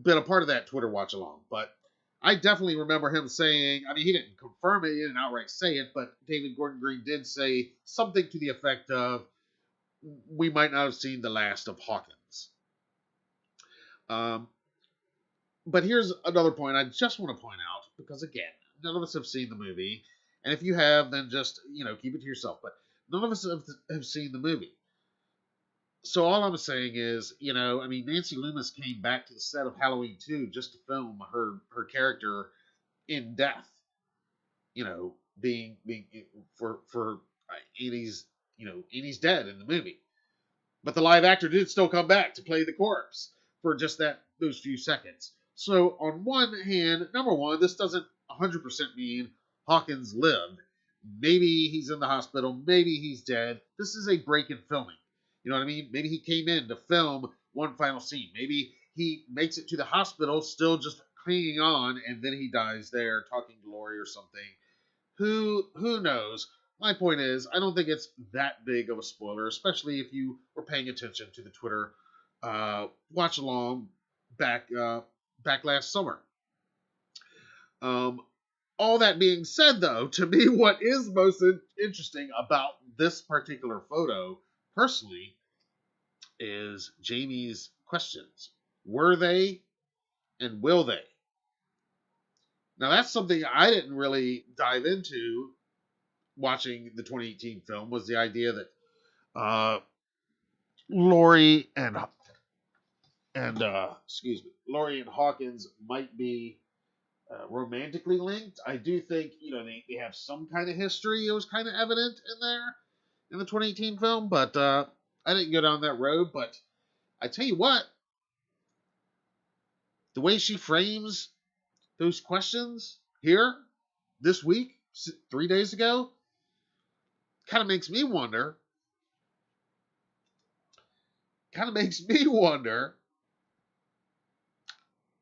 been a part of that Twitter watch along, but I definitely remember him saying, I mean, he didn't confirm it, he didn't outright say it, but David Gordon Green did say something to the effect of, we might not have seen the last of Hawkins. But here's another point I just want to point out, because again, none of us have seen the movie, and if you have, then just, keep it to yourself, but none of us have seen the movie. So all I'm saying is, Nancy Loomis came back to the set of Halloween 2 just to film her character in death, being for Annie's, Annie's dead in the movie. But the live actor did still come back to play the corpse for just those few seconds. So on one hand, number one, this doesn't 100% mean Hawkins lived. Maybe he's in the hospital. Maybe he's dead. This is a break in filming. You know what I mean? Maybe he came in to film one final scene. Maybe he makes it to the hospital still just clinging on, and then he dies there talking to Laurie or something. Who knows? My point is, I don't think it's that big of a spoiler, especially if you were paying attention to the Twitter watch along back last summer. All that being said, though, to me, what is most interesting about this particular photo, personally, is Jamie's questions. Were they and will they? Now, that's something I didn't really dive into watching the 2018 film, was the idea that Laurie and Hawkins might be romantically linked. I do think, they have some kind of history. It was kind of evident in there in the 2018 film, but I didn't go down that road. But I tell you what, the way she frames those questions here this week, 3 days ago, kind of makes me wonder.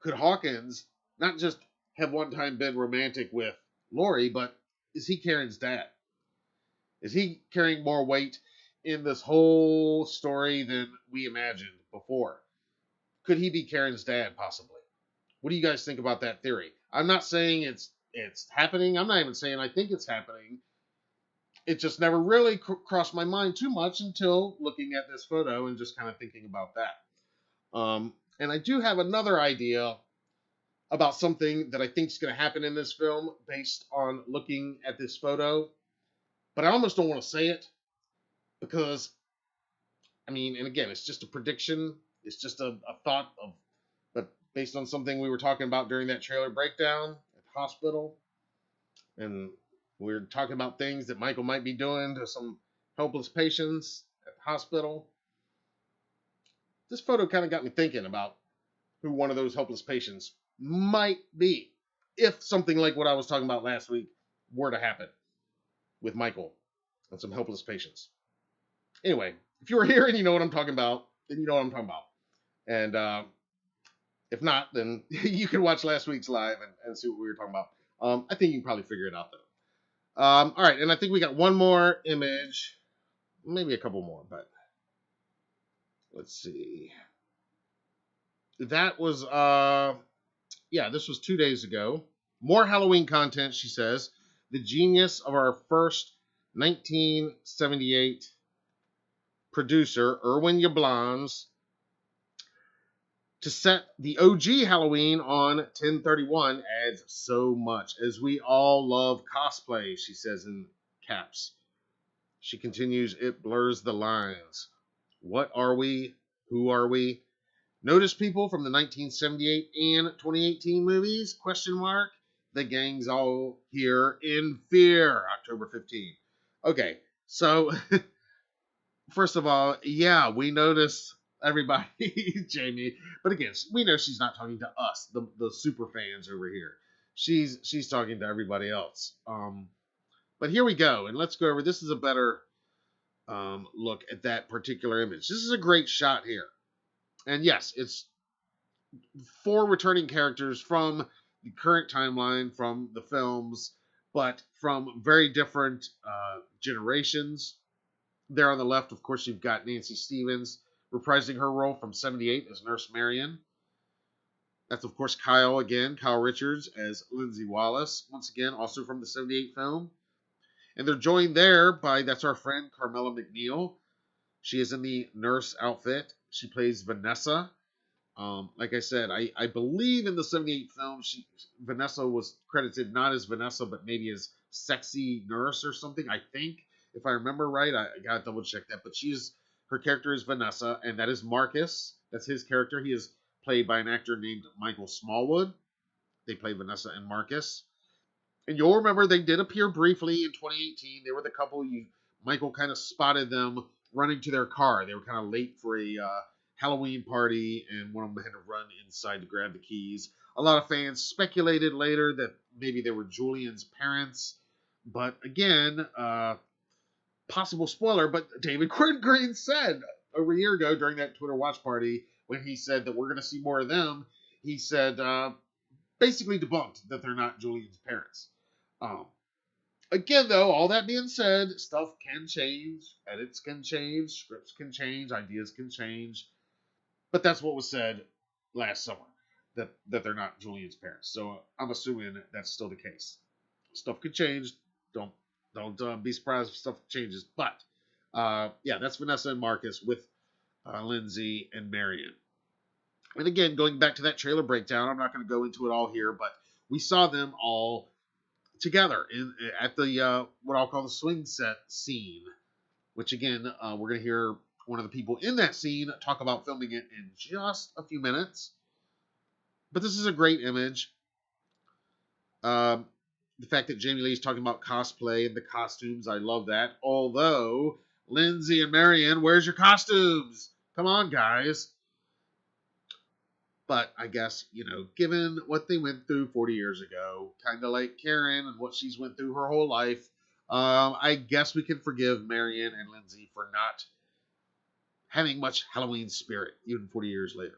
Could Hawkins not just have one time been romantic with Laurie, but is he Karen's dad? Is he carrying more weight in this whole story than we imagined before? Could he be Karen's dad, possibly? What do you guys think about that theory? I'm not saying it's happening. I'm not even saying I think it's happening. It just never really crossed my mind too much until looking at this photo and just kind of thinking about that. And I do have another idea about something that I think is going to happen in this film based on looking at this photo. But I almost don't want to say it because, and again, it's just a prediction. It's just a thought but based on something we were talking about during that trailer breakdown at the hospital. And we were talking about things that Michael might be doing to some helpless patients at the hospital. This photo kind of got me thinking about who one of those helpless patients might be if something like what I was talking about last week were to happen with Michael and some helpless patients. Anyway, if you were here and you know what I'm talking about, then you know what I'm talking about. And if not, then you can watch last week's live and see what we were talking about. I think you can probably figure it out, though. All right, and I think we got one more image, maybe a couple more, but let's see. That was, this was 2 days ago. More Halloween content, she says. The genius of our first 1978 producer, Irwin Yablans, to set the OG Halloween on 10/31 adds so much, as we all love cosplay, she says in caps. She continues, it blurs the lines. What are we? Who are we? Notice people from the 1978 and 2018 movies? ? The gang's all here in fear. October 15th. Okay, so first of all, yeah, we notice everybody, Jamie. But again, we know she's not talking to us, the super fans over here. She's talking to everybody else. But here we go, and let's go over. This is a better look at that particular image. This is a great shot here. And yes, it's 4 returning characters from the current timeline from the films, but from very different generations. There on the left, of course, you've got Nancy Stevens reprising her role from '78 as Nurse Marion. That's, of course, Kyle again, Kyle Richards as Lindsay Wallace, once again, also from the '78 film. And they're joined there by, that's our friend, Carmela McNeil. She is in the nurse outfit. She plays Vanessa. Like I said, I believe in the '78 film, Vanessa was credited not as Vanessa, but maybe as sexy nurse or something, I think. If I remember right, I gotta double check that. But her character is Vanessa, and that is Marcus. That's his character. He is played by an actor named Michael Smallwood. They play Vanessa and Marcus. And you'll remember they did appear briefly in 2018. They were the couple Michael kind of spotted them running to their car. They were kind of late for a Halloween party, and one of them had to run inside to grab the keys. A lot of fans speculated later that maybe they were Julian's parents. But again, possible spoiler, but David Quinn Green said over a year ago during that Twitter watch party, when he said that we're going to see more of them, he said basically debunked that they're not Julian's parents. Again, though, all that being said, stuff can change, edits can change, scripts can change, ideas can change. But that's what was said last summer, that they're not Julian's parents. So I'm assuming that's still the case. Stuff could change. Don't be surprised if stuff changes. But yeah, that's Vanessa and Marcus with Lindsay and Marion. And again, going back to that trailer breakdown, I'm not going to go into it all here, but we saw them all together at the what I'll call the swing set scene, which again, we're going to hear one of the people in that scene talk about filming it in just a few minutes. But this is a great image. The fact that Jamie Lee is talking about cosplay and the costumes, I love that. Although, Lindsay and Marion, where's your costumes? Come on, guys. But I guess, given what they went through 40 years ago, kind of like Karen and what she's went through her whole life, I guess we can forgive Marion and Lindsay for not having much Halloween spirit, even 40 years later.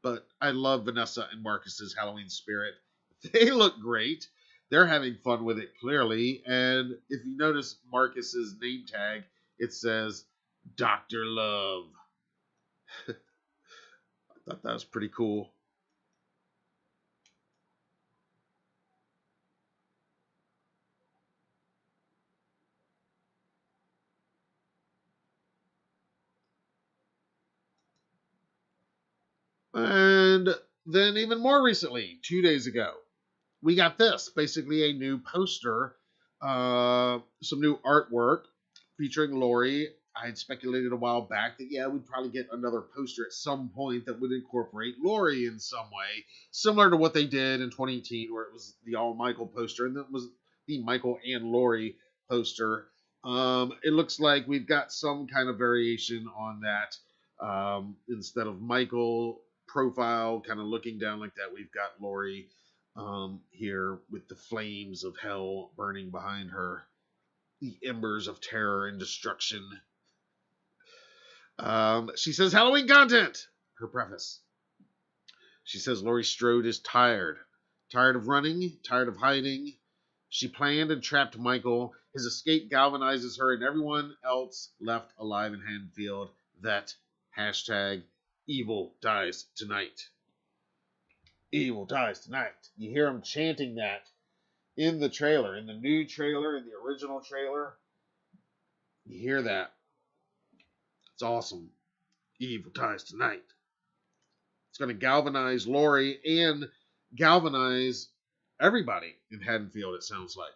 But I love Vanessa and Marcus's Halloween spirit. They look great. They're having fun with it, clearly. And if you notice Marcus's name tag, it says Dr. Love. I thought that was pretty cool. And then even more recently, 2 days ago, we got this, basically a new poster, some new artwork featuring Laurie. I had speculated a while back that, yeah, we'd probably get another poster at some point that would incorporate Laurie in some way, similar to what they did in 2018, where it was the all Michael poster, and that was the Michael and Laurie poster. It looks like we've got some kind of variation on that. Instead of Michael profile kind of looking down like that, we've got Laurie here with the flames of hell burning behind her, the embers of terror and destruction. She says Halloween content, her preface. She says Laurie Strode is tired of running, tired of hiding. She planned and trapped Michael. His escape galvanizes her and everyone else left alive in Haddonfield. That hashtag evil dies tonight. Evil dies tonight. You hear him chanting that in the trailer, in the new trailer, in the original trailer. You hear that. It's awesome. Evil dies tonight. It's going to galvanize Laurie and galvanize everybody in Haddonfield, it sounds like.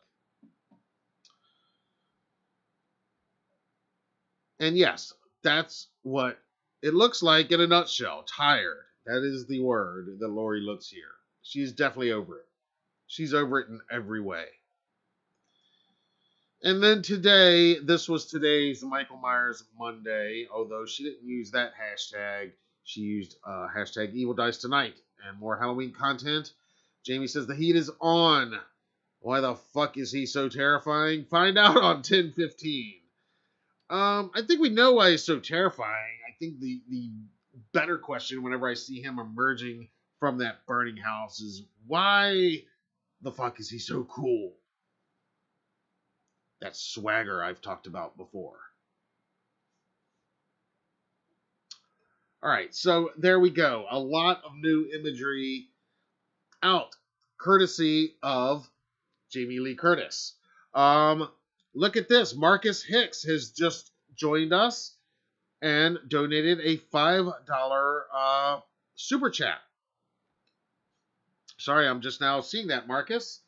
And yes, that's what it looks like in a nutshell. Tired. That is the word that Laurie looks here. She's definitely over it. She's over it in every way. And then today, this was today's Michael Myers Monday, although she didn't use that hashtag. She used hashtag Evil Dies Tonight and more Halloween content. Jamie says the heat is on. Why the fuck is he so terrifying? Find out on 10:15. I think we know why he's so terrifying. I think the better question whenever I see him emerging from that burning house is, why the fuck is he so cool? That swagger I've talked about before. All right, so there we go. A lot of new imagery out, courtesy of Jamie Lee Curtis. Look at this. Marcus Hicks has just joined us and donated a $5 super chat. Sorry, I'm just now seeing that, Marcus.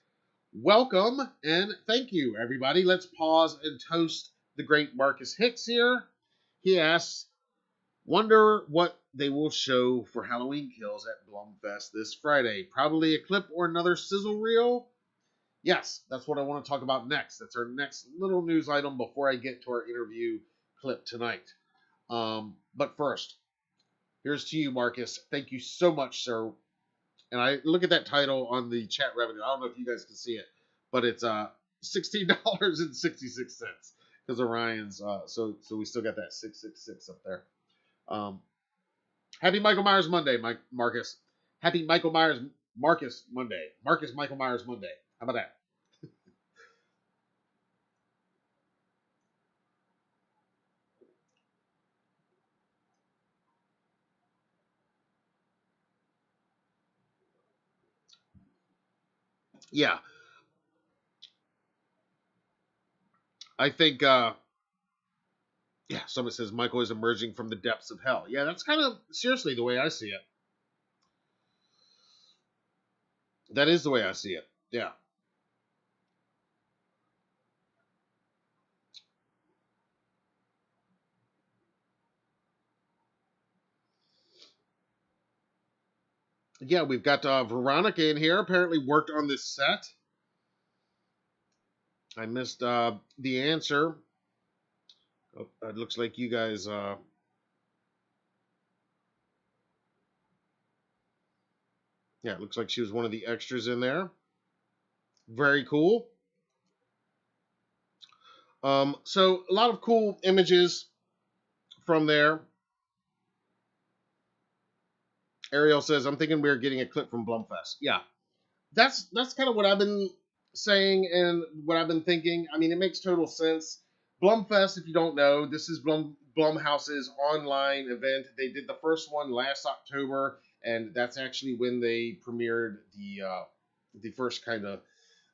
Welcome and thank you, everybody. Let's pause and toast the great Marcus Hicks here. He asks, wonder what they will show for Halloween Kills at Blumfest this Friday. Probably a clip or another sizzle reel. Yes, that's what I want to talk about next. That's our next little news item before I get to our interview clip tonight. But first, here's to you, Marcus. Thank you so much, sir. And I look at that title on the chat revenue. I don't know if you guys can see it, but it's $16.66 because Orion's. So we still got that 666 up there. Happy Michael Myers Monday, Marcus. Happy Michael Myers Marcus Monday. Marcus Michael Myers Monday. How about that? Yeah, I think. Yeah, somebody says Michael is emerging from the depths of hell. Yeah, that's kind of seriously the way I see it. That is the way I see it. Yeah. Yeah, we've got Veronica in here. Apparently worked on this set. I missed the answer. Oh, it looks like you guys. Yeah, it looks like she was one of the extras in there. Very cool. So a lot of cool images from there. Ariel says, "I'm thinking we're getting a clip from Blumfest." Yeah, that's kind of what I've been saying and what I've been thinking. I mean, it makes total sense. Blumfest, if you don't know, this is Blumhouse's online event. They did the first one last October, and that's actually when they premiered the first kind of,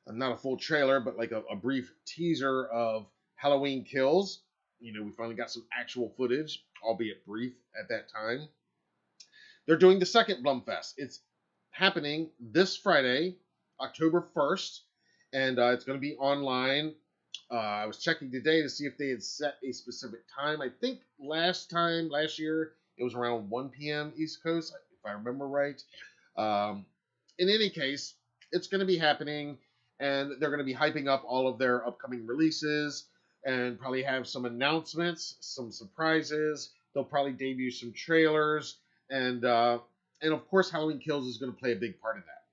not a full trailer, but like a brief teaser of Halloween Kills. You know, we finally got some actual footage, albeit brief at that time. They're doing the second Blumfest. It's happening this Friday, October 1st, and it's going to be online. I was checking today to see if they had set a specific time. I think last year, it was around 1 p.m. East Coast, if I remember right. In any case, it's going to be happening, and they're going to be hyping up all of their upcoming releases and probably have some announcements, some surprises. They'll probably debut some trailers, and of course, Halloween Kills is going to play a big part of that.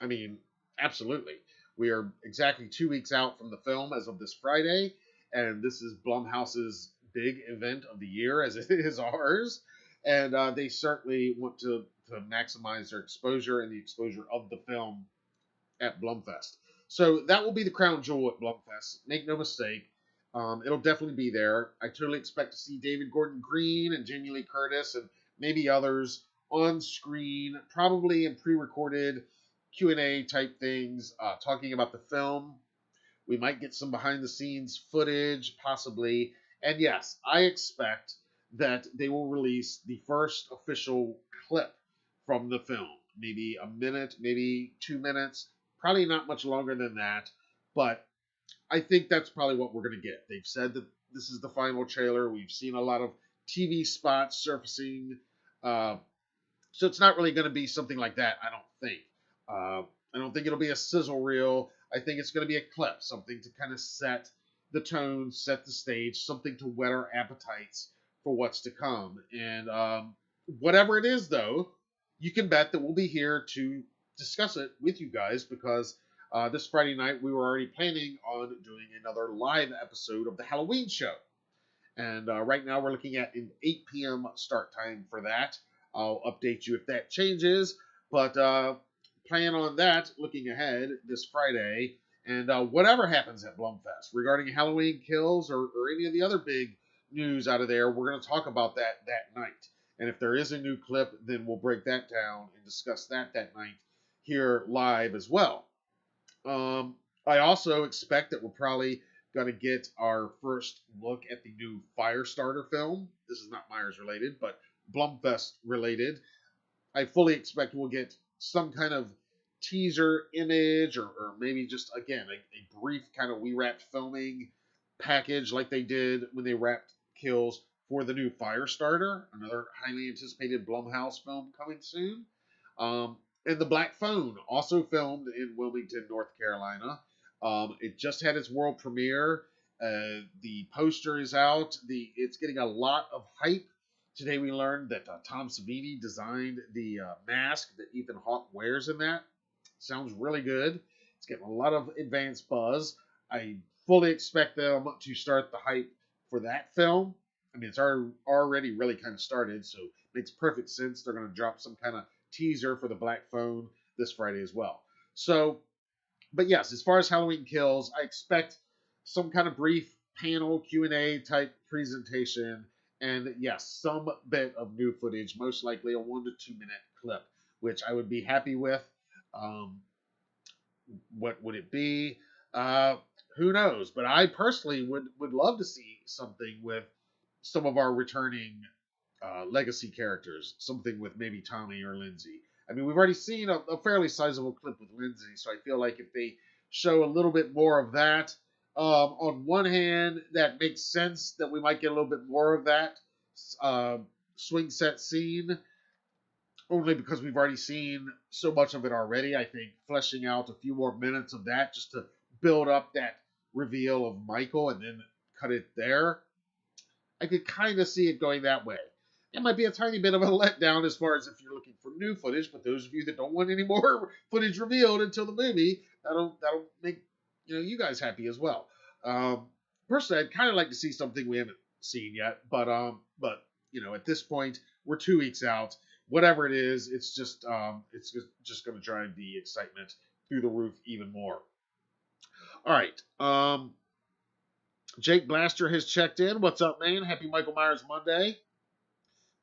I mean, absolutely. We are exactly 2 weeks out from the film as of this Friday, and this is Blumhouse's big event of the year, as it is ours. And they certainly want to maximize their exposure and the exposure of the film at Blumfest. So that will be the crown jewel at Blumfest. Make no mistake. It'll definitely be there. I totally expect to see David Gordon Green and Jamie Lee Curtis and maybe others on screen, probably in pre-recorded Q&A type things, talking about the film. We might get some behind-the-scenes footage, possibly. And yes, I expect that they will release the first official clip from the film. Maybe a minute, maybe 2 minutes. Probably not much longer than that. But I think that's probably what we're going to get. They've said that this is the final trailer. We've seen a lot of TV spots surfacing. So it's not really going to be something like that, I don't think. I don't think it'll be a sizzle reel. I think it's going to be a clip, something to kind of set the tone, set the stage, something to whet our appetites for what's to come. And whatever it is, though, you can bet that we'll be here to discuss it with you guys, because this Friday night we were already planning on doing another live episode of the Halloween show. And right now we're looking at an 8 p.m. start time for that. I'll update you if that changes. But plan on that looking ahead this Friday. And whatever happens at Blumfest regarding Halloween Kills or any of the other big news out of there, we're going to talk about that night. And if there is a new clip, then we'll break that down and discuss that night here live as well. I also expect that we're probably going to get our first look at the new Firestarter film. This is not Myers related, but Blumfest related. I fully expect we'll get some kind of teaser image or maybe just, again, a brief kind of We Wrapped filming package like they did when they wrapped Kills for the new Firestarter, another highly anticipated Blumhouse film coming soon. And The Black Phone, also filmed in Wilmington, North Carolina. It just had its world premiere. The poster is out. It's getting a lot of hype. Today we learned that Tom Savini designed the mask that Ethan Hawke wears in that. Sounds really good. It's getting a lot of advanced buzz. I fully expect them to start the hype for that film. I mean, it's already really kind of started, so it makes perfect sense. They're going to drop some kind of teaser for The Black Phone this Friday as well. So, but yes, as far as Halloween Kills, I expect some kind of brief panel Q&A type presentation, and yes, some bit of new footage, most likely a 1 to 2 minute clip, which I would be happy with. What would it be? Who knows? But I personally would love to see something with some of our returning legacy characters, something with maybe Tommy or Lindsay. I mean, we've already seen a fairly sizable clip with Lindsay, so I feel like if they show a little bit more of that, on one hand, that makes sense that we might get a little bit more of that swing set scene, only because we've already seen so much of it already. I think fleshing out a few more minutes of that just to build up that reveal of Michael and then cut it there. I could kind of see it going that way. It might be a tiny bit of a letdown as far as if you're looking for new footage, but those of you that don't want any more footage revealed until the movie, that'll make you guys happy as well. Personally, I'd kind of like to see something we haven't seen yet, but at this point, we're 2 weeks out. Whatever it is, it's just going to drive the excitement through the roof even more. All right. Jake Blaster has checked in. What's up, man? Happy Michael Myers Monday.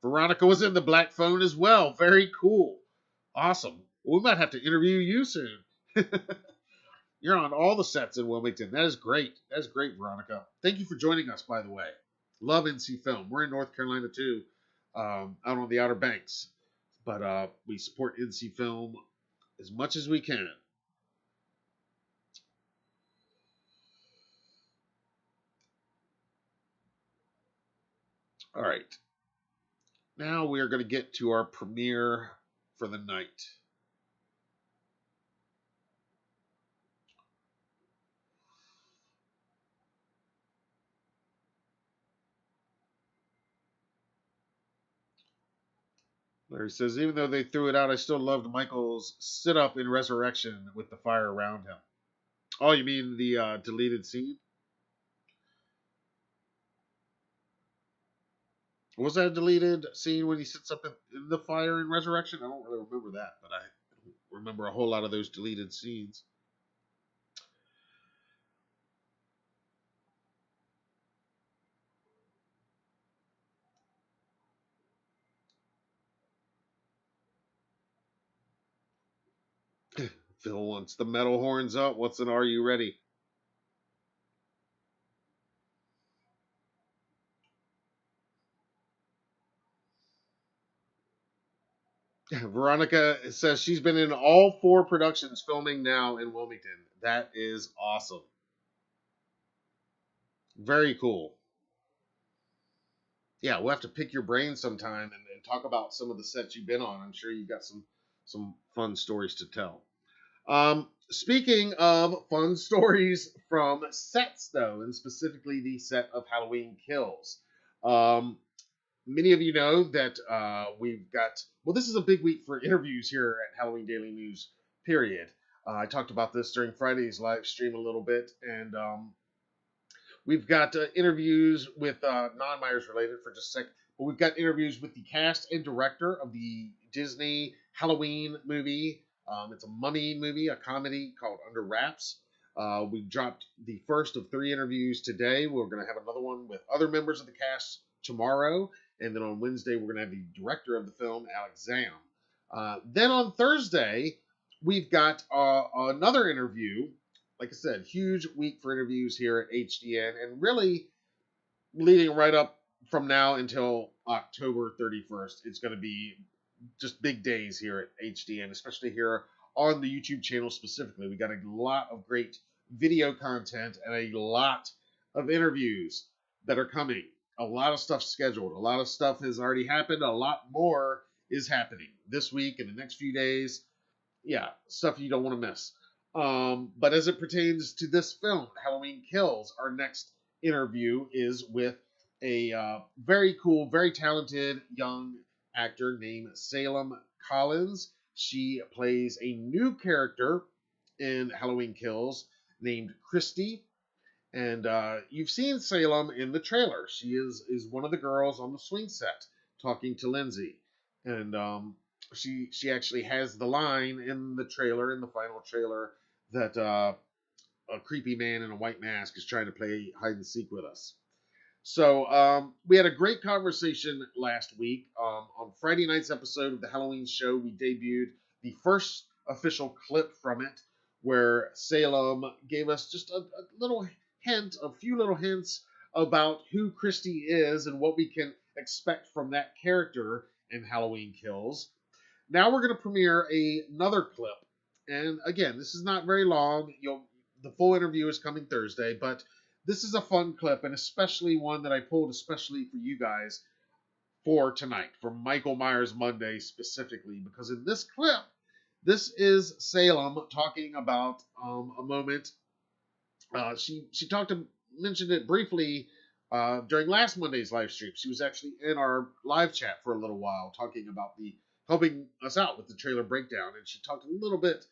Veronica was in The Black Phone as well. Very cool. Awesome. We might have to interview you soon. You're on all the sets in Wilmington. That is great. That's great, Veronica. Thank you for joining us, by the way. Love NC Film. We're in North Carolina, too, out on the Outer Banks. But we support NC Film as much as we can. All right. Now we are going to get to our premiere for the night. Larry says, even though they threw it out, I still loved Michael's sit-up in Resurrection with the fire around him. Oh, you mean the deleted scene? Was that a deleted scene when he sits up in the fire in Resurrection? I don't really remember that, but I remember a whole lot of those deleted scenes. Phil wants the metal horns up. What's an Are You Ready? Veronica says she's been in all 4 productions filming now in Wilmington. That is awesome. Very cool. Yeah, we'll have to pick your brain sometime and talk about some of the sets you've been on. I'm sure you've got some fun stories to tell. Speaking of fun stories from sets, though, and specifically the set of Halloween Kills. Many of you know that we've got, well, this is a big week for interviews here at Halloween Daily News, period. I talked about this during Friday's live stream a little bit, and we've got interviews with non-Myers related for just a sec. We've got interviews with the cast and director of the Disney Halloween movie. It's a mummy movie, a comedy called Under Wraps. We dropped the first of 3 interviews today. We're going to have another one with other members of the cast tomorrow. And then on Wednesday, we're going to have the director of the film, Alex Zam. Then on Thursday, we've got another interview. Like I said, huge week for interviews here at HDN, and really leading right up from now until October 31st. It's going to be just big days here at HDN, especially here on the YouTube channel specifically. We got a lot of great video content and a lot of interviews that are coming. A lot of stuff scheduled. A lot of stuff has already happened. A lot more is happening this week and the next few days. Yeah, stuff you don't want to miss. But as it pertains to this film, Halloween Kills, our next interview is with a very cool, very talented young actor named Salem Collins. She plays a new character in Halloween Kills named Christy. And you've seen Salem in the trailer. She is one of the girls on the swing set talking to Lindsay. And she actually has the line in the trailer, in the final trailer, that a creepy man in a white mask is trying to play hide and seek with us. So we had a great conversation last week. On Friday night's episode of the Halloween show, we debuted the first official clip from it, where Salem gave us just a little hint, a few little hints about who Christy is and what we can expect from that character in Halloween Kills. Now we're going to premiere another clip. And again, this is not very long. The full interview is coming Thursday, but this is a fun clip, and especially one that I pulled especially for you guys for tonight, for Michael Myers Monday specifically, because in this clip, this is Salem talking about a moment. She mentioned it briefly during last Monday's live stream. She was actually in our live chat for a little while, talking about helping us out with the trailer breakdown, and she talked a little bit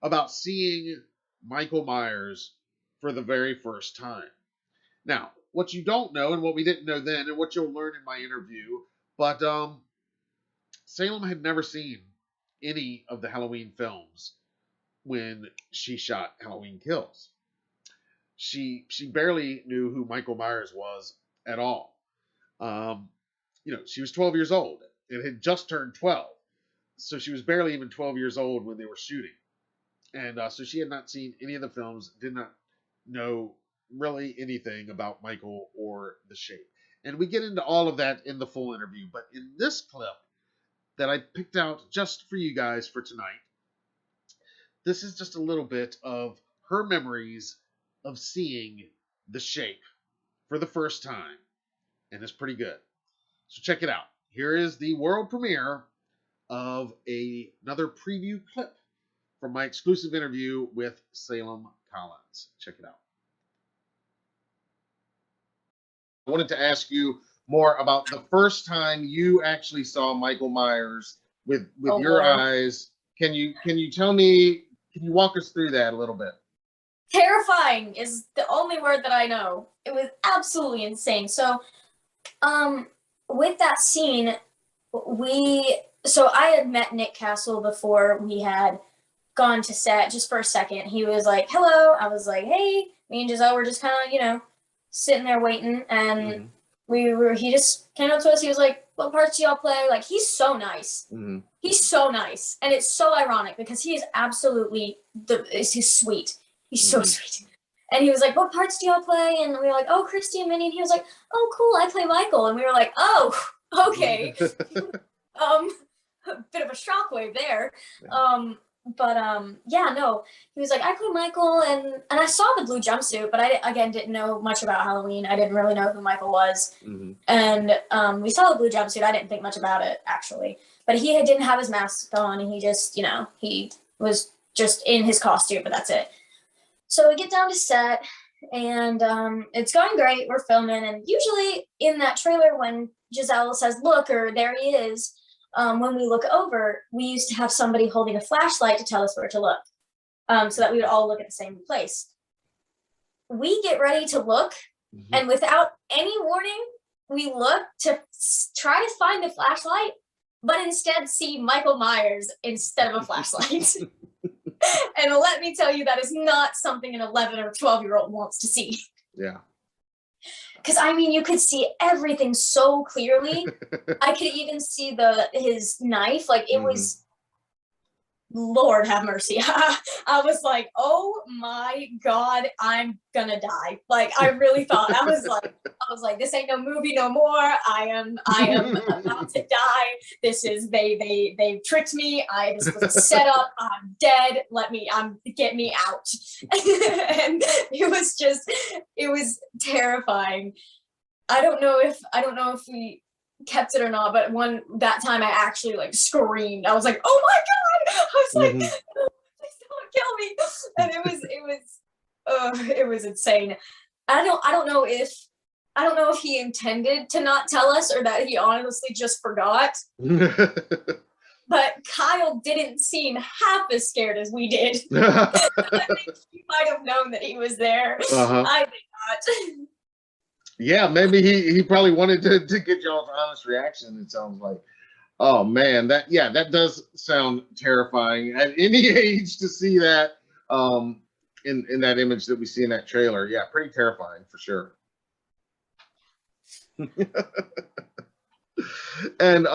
about seeing Michael Myers for the very first time. Now, what you don't know, and what we didn't know then, and what you'll learn in my interview, but Salem had never seen any of the Halloween films when she shot Halloween Kills. She barely knew who Michael Myers was at all. She was 12 years old and had just turned 12. So she was barely even 12 years old when they were shooting. And so she had not seen any of the films, did not know really anything about Michael or The Shape. And we get into all of that in the full interview. But in this clip that I picked out just for you guys for tonight, this is just a little bit of her memories of seeing The Shape for the first time. And it's pretty good. So check it out. Here is the world premiere of another preview clip from my exclusive interview with Salem Collins. Check it out. I wanted to ask you more about the first time you actually saw Michael Myers with your eyes. Can you tell me, can you walk us through that a little bit? Terrifying is the only word that I know. It was absolutely insane. So, with that scene, I had met Nick Castle before we had gone to set, just for a second. He was like, hello. I was like, hey. Me and Giselle were just kind of, sitting there waiting. And he just came up to us. He was like, what parts do y'all play? Like, he's so nice. Mm-hmm. He's so nice. And it's so ironic because he is absolutely, he's sweet. He's so sweet. And he was like, what parts do y'all play? And we were like, oh, Christy and Minnie. And he was like, oh, cool, I play Michael. And we were like, oh, okay. A bit of a shockwave there. He was like, I play Michael, and I saw the blue jumpsuit, but I, again, didn't know much about Halloween. I didn't really know who Michael was. Mm-hmm. And we saw the blue jumpsuit. I didn't think much about it, actually. But he didn't have his mask on, and he just, he was just in his costume, but that's it. So we get down to set, and it's going great. We're filming, and usually in that trailer when Giselle says, look, or there he is, when we look over, we used to have somebody holding a flashlight to tell us where to look, so that we would all look at the same place. We get ready to look, and without any warning, we look to try to find the flashlight, but instead see Michael Myers instead of a flashlight. And let me tell you, that is not something an 11 or 12-year-old wants to see. Yeah. Because I mean, you could see everything so clearly. I could even see his knife. Like it was, Lord have mercy. I was like, oh my God, I'm gonna die. Like I really thought, I was like, this ain't no movie no more. I am about to die. This is, they tricked me. This was a setup. I'm dead. Get me out. And it was terrifying. I don't know if we kept it or not, but that time I actually like screamed. I was like, oh my God. I was like, no, please don't kill me. And it was insane. I don't know if he intended to not tell us or that he honestly just forgot. But Kyle didn't seem half as scared as we did. I think he might have known that he was there. I think not. Yeah, maybe he probably wanted to get y'all's honest reaction. It sounds like. Oh man, that does sound terrifying at any age to see that in that image that we see in that trailer. Yeah, pretty terrifying for sure. And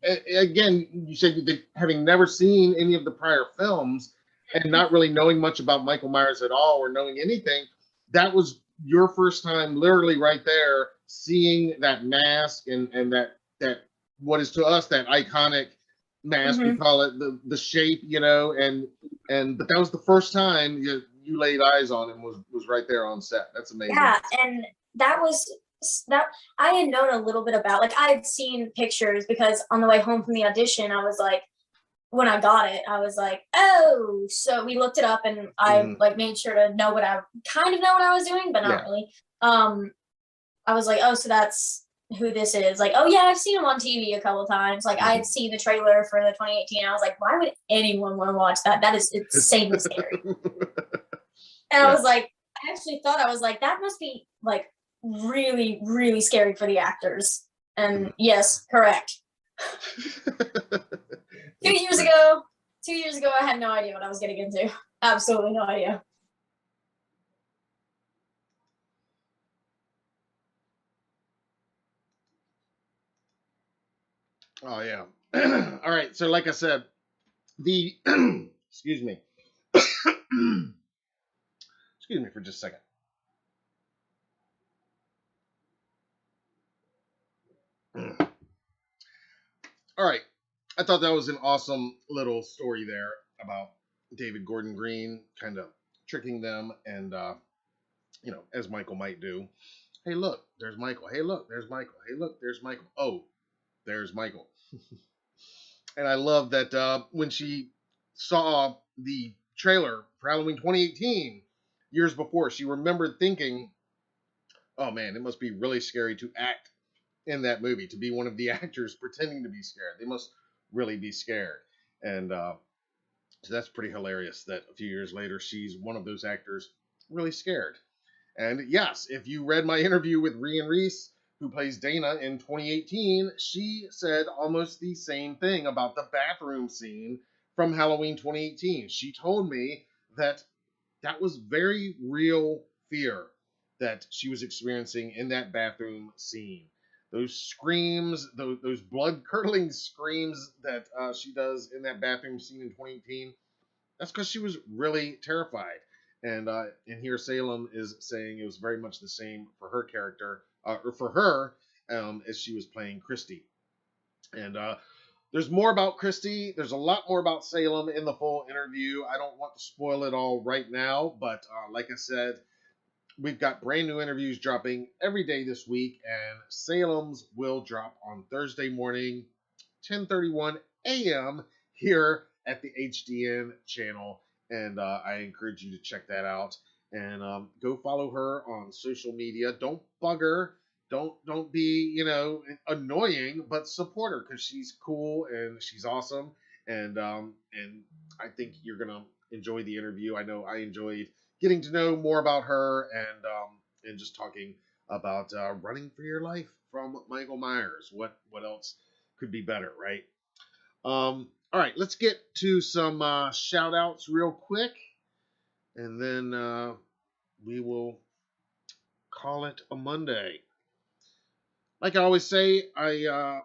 again, you said that having never seen any of the prior films and not really knowing much about Michael Myers at all or knowing anything, that was your first time literally right there seeing that mask and that what is to us that iconic mask, we call it the shape, but that was the first time you laid eyes on him was right there on set. That's amazing. Yeah, and that I had known a little bit about, like I had seen pictures because on the way home from the audition, I was like, when I got it, I was like, oh, so we looked it up and I like made sure to know what I was doing, but not really. I was like, oh, so that's who this is. Like, oh yeah, I've seen him on TV a couple times. Like I had seen the trailer for the 2018. I was like, why would anyone want to watch that? That is insanely scary. And I was like, I actually thought, I was like, that must be like really, really scary for the actors. And yes, correct. 2 years ago, I had no idea what I was getting into. Absolutely no idea. Oh yeah. All right. So like I said, the excuse me. Excuse me for just a second. All right. I thought that was an awesome little story there about David Gordon Green kind of tricking them and as Michael might do. Hey, look, there's Michael. Hey, look, there's Michael. Hey, look, there's Michael. Oh, there's Michael. And I love that when she saw the trailer for Halloween 2018 years before, she remembered thinking, oh man, it must be really scary to act in that movie, to be one of the actors pretending to be scared. They must really be scared. And so that's pretty hilarious that a few years later, she's one of those actors really scared. And yes, if you read my interview with Rhian Reese, who plays Dana in 2018, she said almost the same thing about the bathroom scene from Halloween 2018. She told me that was very real fear that she was experiencing in that bathroom scene. Those screams, those blood-curdling screams that she does in that bathroom scene in 2018, that's because she was really terrified. And here Salem is saying it was very much the same for her character, or for her, as she was playing Christy. And there's more about Christy. There's a lot more about Salem in the full interview. I don't want to spoil it all right now, but like I said, we've got brand new interviews dropping every day this week, and Salem's will drop on Thursday morning, 10:31 a.m. here at the HDN channel. And I encourage you to check that out and go follow her on social media. Don't bug her. Don't be annoying, but support her because she's cool and she's awesome. And I think you're gonna enjoy the interview. I know I enjoyed getting to know more about her and just talking about running for your life from Michael Myers. What else could be better, right? All right, let's get to some shout outs real quick, and then we will call it a Monday. Like I always say, I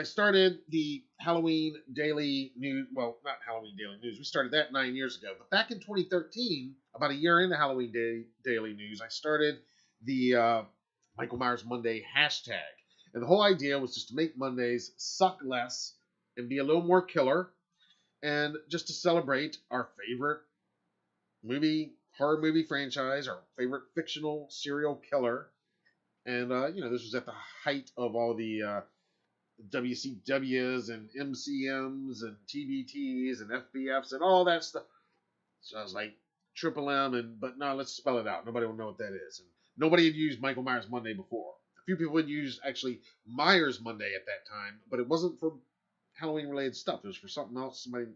started the Halloween Daily News. Well, not Halloween Daily News. We started that 9 years ago. But back in 2013, about a year into Halloween Daily News, I started the Michael Myers Monday hashtag. And the whole idea was just to make Mondays suck less and be a little more killer. And just to celebrate our favorite horror movie franchise, our favorite fictional serial killer. And, this was at the height of all the WCWs and MCMs and TBTs and FBFs and all that stuff. So I was like, Triple M, but no, let's spell it out. Nobody will know what that is. And nobody had used Michael Myers Monday before. A few people had used, actually, Myers Monday at that time, but it wasn't for Halloween-related stuff. It was for something else. Somebody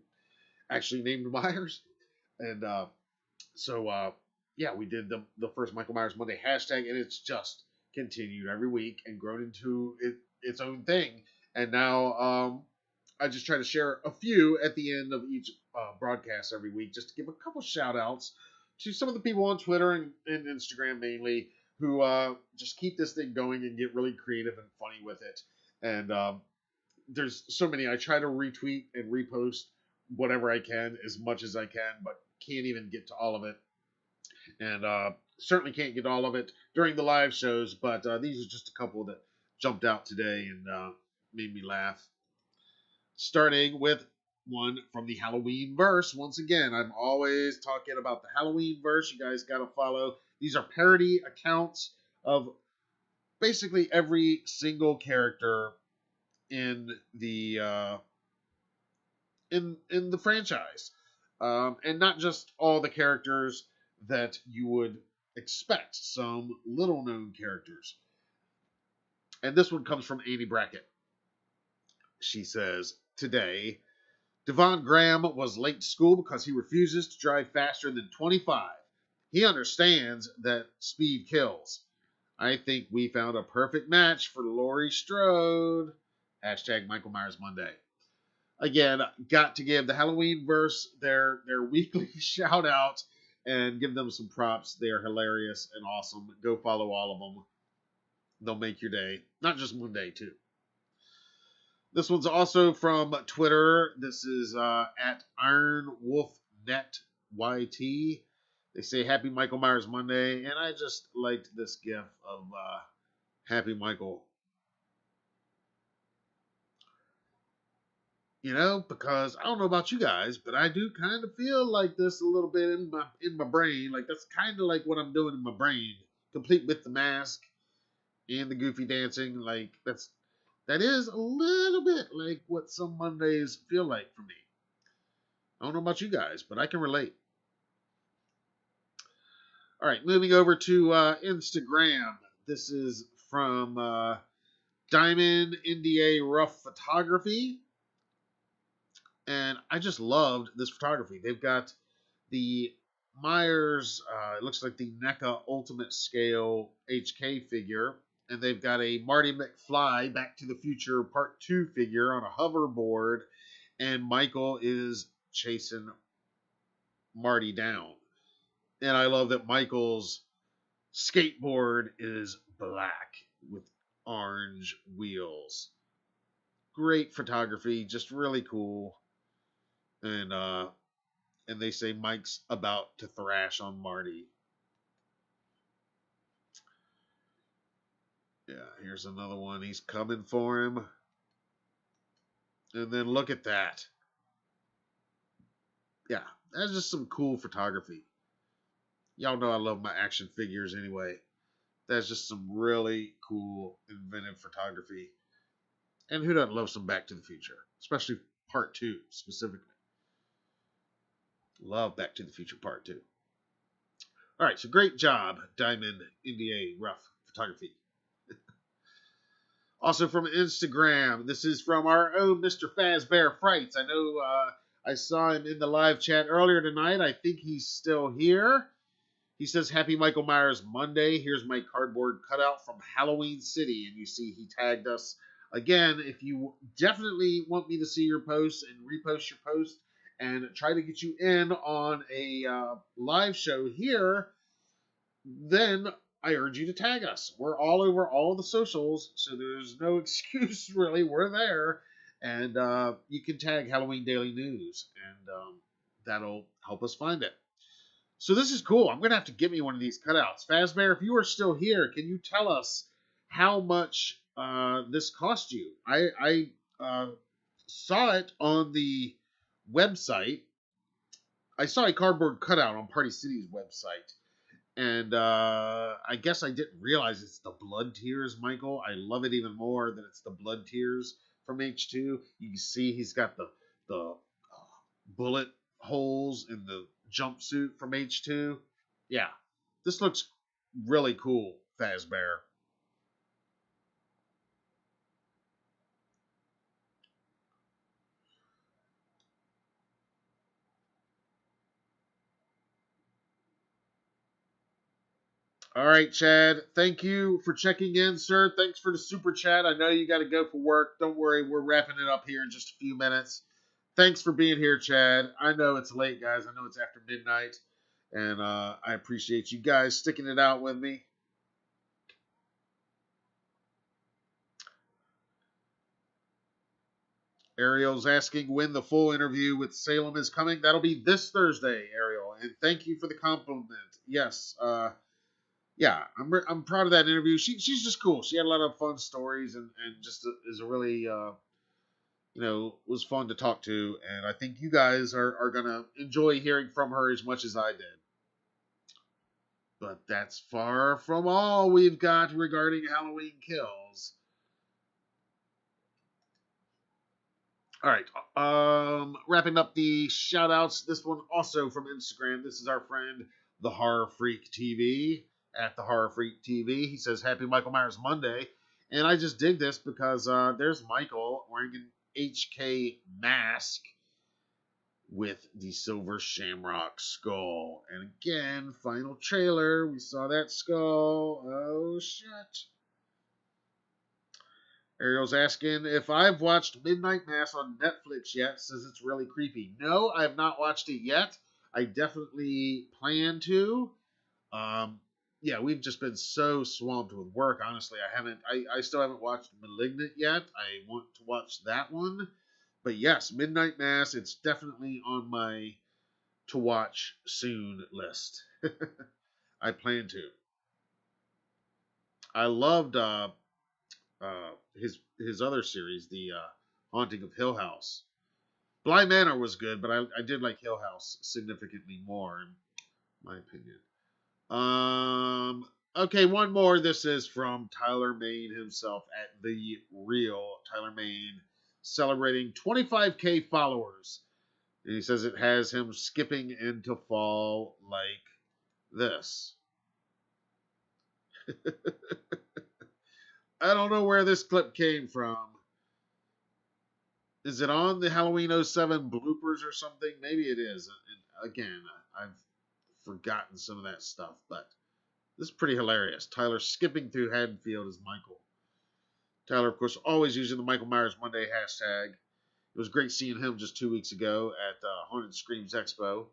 actually named Myers. And we did the first Michael Myers Monday hashtag, and it's just continued every week and grown into its own thing. And now I just try to share a few at the end of each broadcast every week, just to give a couple shout outs to some of the people on Twitter and Instagram mainly who just keep this thing going and get really creative and funny with it. And there's so many. I try to retweet and repost whatever I can, as much as I can, but can't even get to all of it. And certainly can't get all of it during the live shows, but these are just a couple that jumped out today and made me laugh. Starting with one from the Halloween verse. Once again, I'm always talking about the Halloween verse. You guys got to follow. These are parody accounts of basically every single character in the in the franchise, and not just all the characters that you would expect. Some little known characters. And this one comes from Annie Brackett. She says, today, Devon Graham was late to school because he refuses to drive faster than 25. He understands that speed kills. I think we found a perfect match for Laurie Strode. Hashtag Michael Myers Monday. Again, got to give the Halloween verse their weekly shout out and give them some props. They're hilarious and awesome. Go follow all of them. They'll make your day. Not just Monday, too. This one's also from Twitter. This is at IronWolfNetYT. They say Happy Michael Myers Monday, and I just liked this gif of Happy Michael. Because I don't know about you guys, but I do kind of feel like this a little bit in my brain. Like that's kind of like what I'm doing in my brain, complete with the mask and the goofy dancing. Like that is a little bit like what some Mondays feel like for me. I don't know about you guys, but I can relate. All right, moving over to Instagram. This is from Diamond NDA Rough Photography. And I just loved this photography. They've got the Myers, it looks like the NECA Ultimate Scale HK figure. And they've got a Marty McFly Back to the Future Part 2 figure on a hoverboard. And Michael is chasing Marty down. And I love that Michael's skateboard is black with orange wheels. Great photography, just really cool. And they say Mike's about to thrash on Marty. Yeah, here's another one. He's coming for him. And then look at that. Yeah, that's just some cool photography. Y'all know I love my action figures anyway. That's just some really cool, inventive photography. And who doesn't love some Back to the Future? Especially Part 2, specifically. Love Back to the Future Part 2. All right, so great job, Diamond NDA Rough Photography. Also from Instagram, this is from our own Mr. Fazbear Frights. I know I saw him in the live chat earlier tonight. I think he's still here. He says, Happy Michael Myers Monday. Here's my cardboard cutout from Halloween City. And you see he tagged us. Again, if you definitely want me to see your posts and repost your post and try to get you in on a live show here, then I urge you to tag us. We're all over all the socials, so there's no excuse, really. We're there. And you can tag Halloween Daily News, and that'll help us find it. So this is cool. I'm going to have to get me one of these cutouts. Fazbear, if you are still here, can you tell us how much this cost you? I saw it on the website. I saw a cardboard cutout on Party City's website. And I guess I didn't realize it's the blood tears, Michael. I love it even more that it's the blood tears from H2. You can see he's got the bullet holes in the jumpsuit from H2. Yeah, this looks really cool, Fazbear. All right, Chad. Thank you for checking in, sir. Thanks for the super chat. I know you got to go for work. Don't worry, we're wrapping it up here in just a few minutes. Thanks for being here, Chad. I know it's late, guys. I know it's after midnight, and I appreciate you guys sticking it out with me. Ariel's asking when the full interview with Salem is coming. That'll be this Thursday, Ariel. And thank you for the compliment. Yes, yeah, I'm proud of that interview. She's just cool. She had a lot of fun stories and just is a really was fun to talk to. And I think you guys are gonna enjoy hearing from her as much as I did. But that's far from all we've got regarding Halloween Kills. All right, wrapping up the shout outs. This one also from Instagram. This is our friend, the Horror Freak TV, at the Horror Freak TV. He says, Happy Michael Myers Monday. And I just dig this because there's Michael wearing an HK mask with the silver shamrock skull. And again, final trailer. We saw that skull. Oh, shit. Ariel's asking if I've watched Midnight Mass on Netflix yet. Says it's really creepy. No, I have not watched it yet. I definitely plan to. Yeah, we've just been so swamped with work. Honestly, I still haven't watched Malignant yet. I want to watch that one. But yes, Midnight Mass. It's definitely on my to watch soon list. I plan to. I loved his other series, the Haunting of Hill House. Bly Manor was good, but I did like Hill House significantly more, in my opinion. Okay, one more. This is from Tyler Main himself at The Real Tyler Main, celebrating 25K followers. And he says it has him skipping into fall like this. I don't know where this clip came from. Is it on the Halloween 07 bloopers or something? Maybe it is. And again, I've forgotten some of that stuff, but this is pretty hilarious. Tyler skipping through Haddonfield as Michael. Tyler, of course, always using the Michael Myers Monday hashtag. It was great seeing him just 2 weeks ago at Haunted Screams Expo.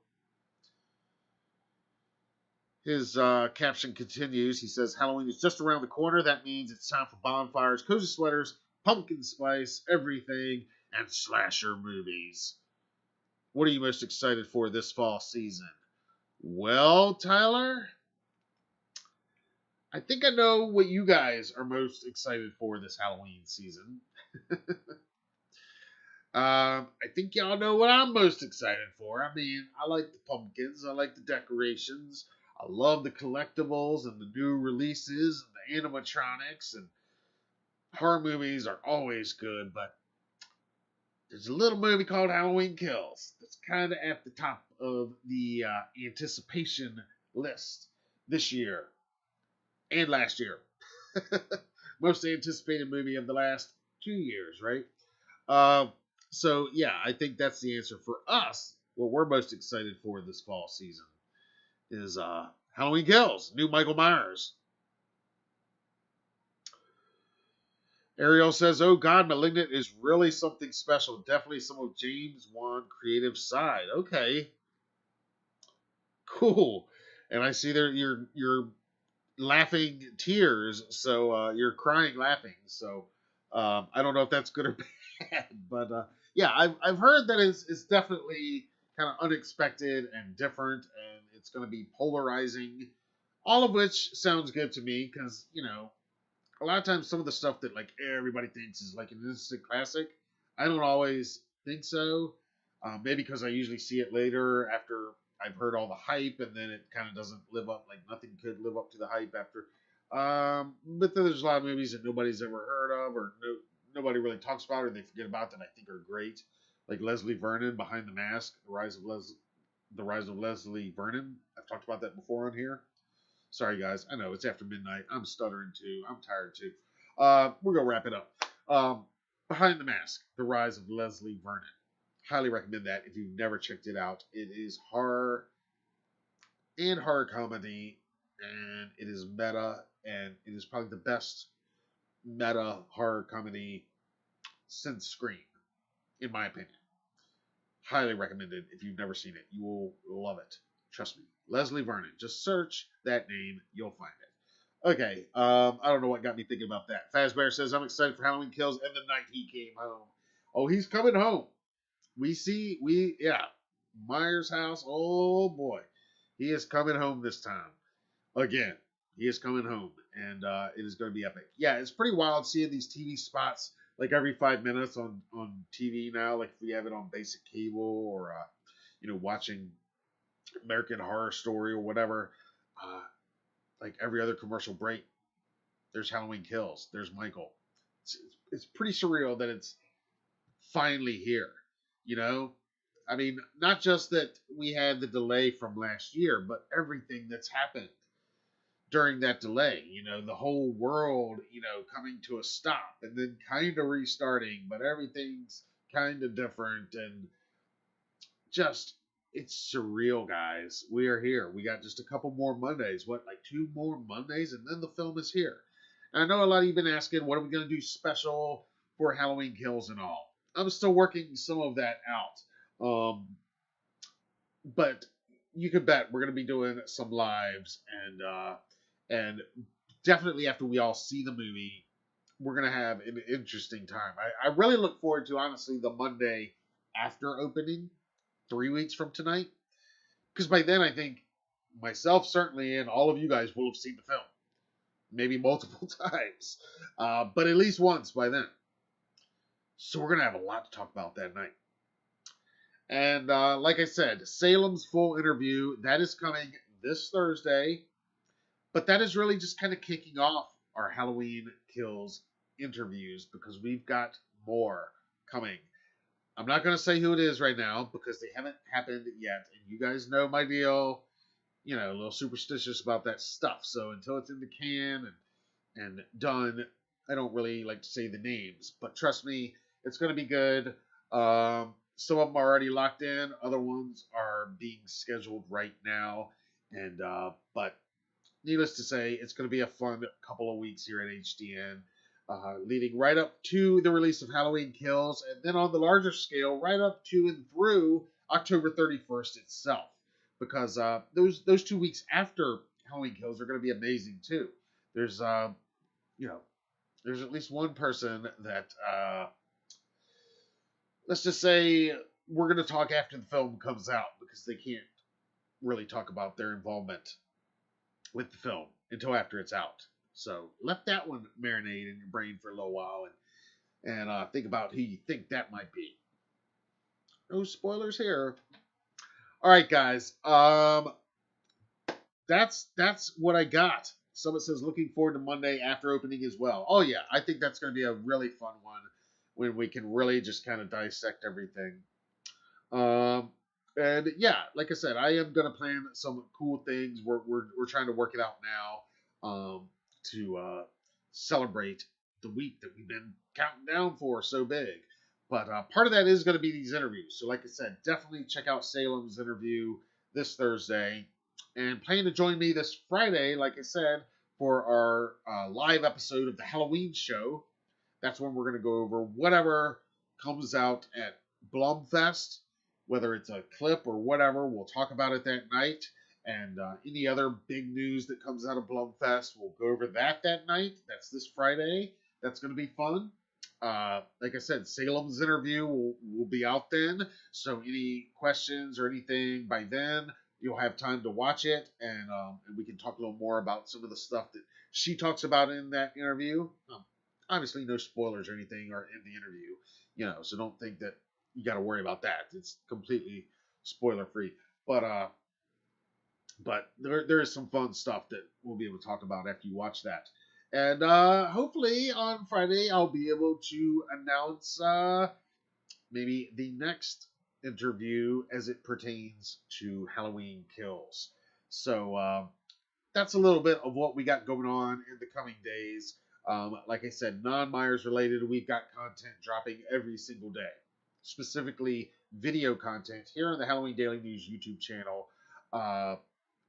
His caption continues. He says, Halloween is just around the corner. That means it's time for bonfires, cozy sweaters, pumpkin spice, everything, and slasher movies. What are you most excited for this fall season? Well, Tyler, I think I know what you guys are most excited for this Halloween season. I think y'all know what I'm most excited for. I mean, I like the pumpkins. I like the decorations. I love the collectibles and the new releases and the animatronics, and horror movies are always good, but there's a little movie called Halloween Kills that's kind of at the top of the anticipation list this year and last year. Most anticipated movie of the last 2 years, right? So, yeah, I think that's the answer for us. What we're most excited for this fall season is Halloween Kills, new Michael Myers. Ariel says, oh God, Malignant is really something special. Definitely some of James Wan creative side. Okay. Cool. And I see there you're laughing tears, so you're crying laughing. So I don't know if that's good or bad, but yeah, I've heard that it's definitely kind of unexpected and different, and it's going to be polarizing. All of which sounds good to me because a lot of times some of the stuff that like everybody thinks is like an instant classic, I don't always think so. Maybe because I usually see it later after I've heard all the hype, and then it kind of doesn't live up. Like nothing could live up to the hype after. But then there's a lot of movies that nobody's ever heard of, or nobody really talks about, or they forget about that I think are great. Like Leslie Vernon, Behind the Mask, the rise of Leslie Vernon. I've talked about that before on here. Sorry, guys. I know it's after midnight. I'm stuttering too. I'm tired too. We're going to wrap it up. Behind the Mask, The Rise of Leslie Vernon. Highly recommend that if you've never checked it out. It is horror and horror comedy, and it is meta, and it is probably the best meta horror comedy since Scream, in my opinion. Highly recommended if you've never seen it. You will love it. Trust me. Leslie Vernon. Just search that name. You'll find it. Okay. I don't know what got me thinking about that. Fazbear says, I'm excited for Halloween Kills and the night he came home. Oh, he's coming home. Myers' house. Oh, boy. He is coming home this time. Again. He is coming home. And it is going to be epic. Yeah, it's pretty wild seeing these TV spots like every 5 minutes on TV now. Like if we have it on basic cable or, watching American Horror Story or whatever, like every other commercial break, there's Halloween Kills, there's Michael. It's pretty surreal that it's finally here, I mean, not just that we had the delay from last year, but everything that's happened during that delay, the whole world, coming to a stop and then kind of restarting, but everything's kind of different and just, it's surreal, guys. We are here. We got just a couple more Mondays. What, like 2 more Mondays? And then the film is here. And I know a lot of you have been asking, what are we going to do special for Halloween Kills and all? I'm still working some of that out. But you can bet we're going to be doing some lives. And definitely after we all see the movie, we're going to have an interesting time. I really look forward to, honestly, the Monday after opening. 3 weeks from tonight, because by then I think myself certainly and all of you guys will have seen the film, maybe multiple times, but at least once by then. So we're gonna have a lot to talk about that night. And like I said, Salem's full interview that is coming this Thursday, but that is really just kind of kicking off our Halloween Kills interviews because we've got more coming. I'm not going to say who it is right now because they haven't happened yet. And you guys know my deal, a little superstitious about that stuff. So until it's in the can and done, I don't really like to say the names. But trust me, it's going to be good. Some of them are already locked in. Other ones are being scheduled right now. And but needless to say, it's going to be a fun couple of weeks here at HDN. Leading right up to the release of Halloween Kills, and then on the larger scale, right up to and through October 31st itself. Because those 2 weeks after Halloween Kills are going to be amazing too. There's there's at least one person that let's just say we're going to talk after the film comes out because they can't really talk about their involvement with the film until after it's out. So let that one marinate in your brain for a little while and think about who you think that might be. No spoilers here. All right, guys. That's what I got. Someone says looking forward to Monday after opening as well. Oh yeah, I think that's going to be a really fun one when we can really just kind of dissect everything. And yeah, like I said, I am going to plan some cool things. We're trying to work it out now. To celebrate the week that we've been counting down for so big. But part of that is going to be these interviews. So like I said, definitely check out Salem's interview this Thursday. And plan to join me this Friday, like I said, for our live episode of the Halloween show. That's when we're going to go over whatever comes out at Blumfest, whether it's a clip or whatever. We'll talk about it that night. And any other big news that comes out of Blumfest, we'll go over that night. That's this Friday. That's going to be fun. Like I said, Salem's interview will be out then. So any questions or anything by then, you'll have time to watch it, and we can talk a little more about some of the stuff that she talks about in that interview. Obviously, no spoilers or anything are in the interview, so don't think that you got to worry about that. It's completely spoiler free. But there is some fun stuff that we'll be able to talk about after you watch that. And hopefully on Friday, I'll be able to announce maybe the next interview as it pertains to Halloween Kills. So that's a little bit of what we got going on in the coming days. Like I said, non-Myers related, we've got content dropping every single day. Specifically, video content here on the Halloween Daily News YouTube channel.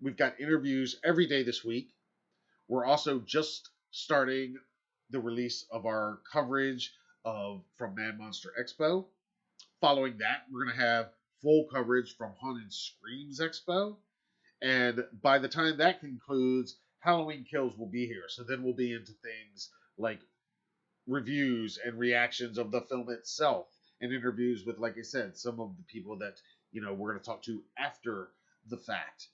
We've got interviews every day this week. We're also just starting the release of our coverage from Mad Monster Expo. Following that, we're going to have full coverage from Haunted Screams Expo. And by the time that concludes, Halloween Kills will be here. So then we'll be into things like reviews and reactions of the film itself, and interviews with, like I said, some of the people that we're going to talk to after the fact,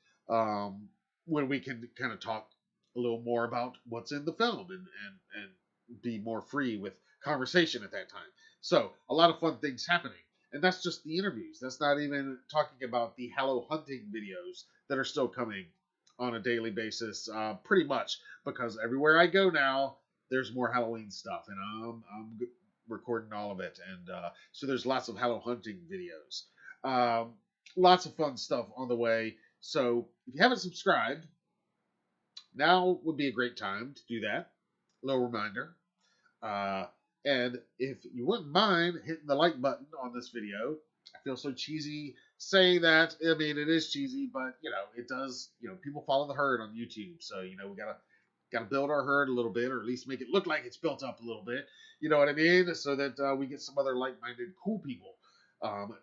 when we can kind of talk a little more about what's in the film and be more free with conversation at that time. So a lot of fun things happening. And that's just the interviews. That's not even talking about the Hallow hunting videos that are still coming on a daily basis, pretty much, because everywhere I go now, there's more Halloween stuff, and I'm recording all of it. And so there's lots of Hallow hunting videos. Lots of fun stuff on the way. So if you haven't subscribed, now would be a great time to do that. A little reminder. And if you wouldn't mind hitting the like button on this video, I feel so cheesy saying that. I mean, it is cheesy, but it does. People follow the herd on YouTube, so we gotta build our herd a little bit, or at least make it look like it's built up a little bit. You know what I mean? So that we get some other like-minded, cool people.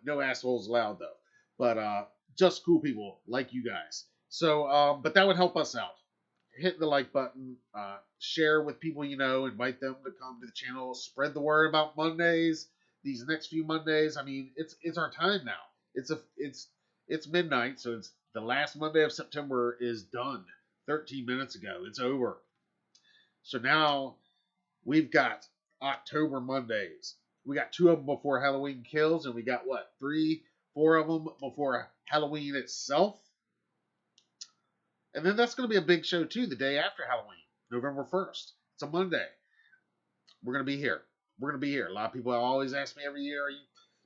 No assholes allowed though, but just cool people like you guys. So, but that would help us out. Hit the like button, share with people invite them to come to the channel, spread the word about Mondays. These next few Mondays, I mean, it's our time now. It's midnight, so it's the last Monday of September is done. 13 minutes ago, it's over. So now we've got October Mondays. We got 2 of them before Halloween Kills, and we got 3, 4 of them before Halloween itself. And then that's going to be a big show, too, the day after Halloween, November 1st. It's a Monday. We're going to be here. We're going to be here. A lot of people always ask me every year,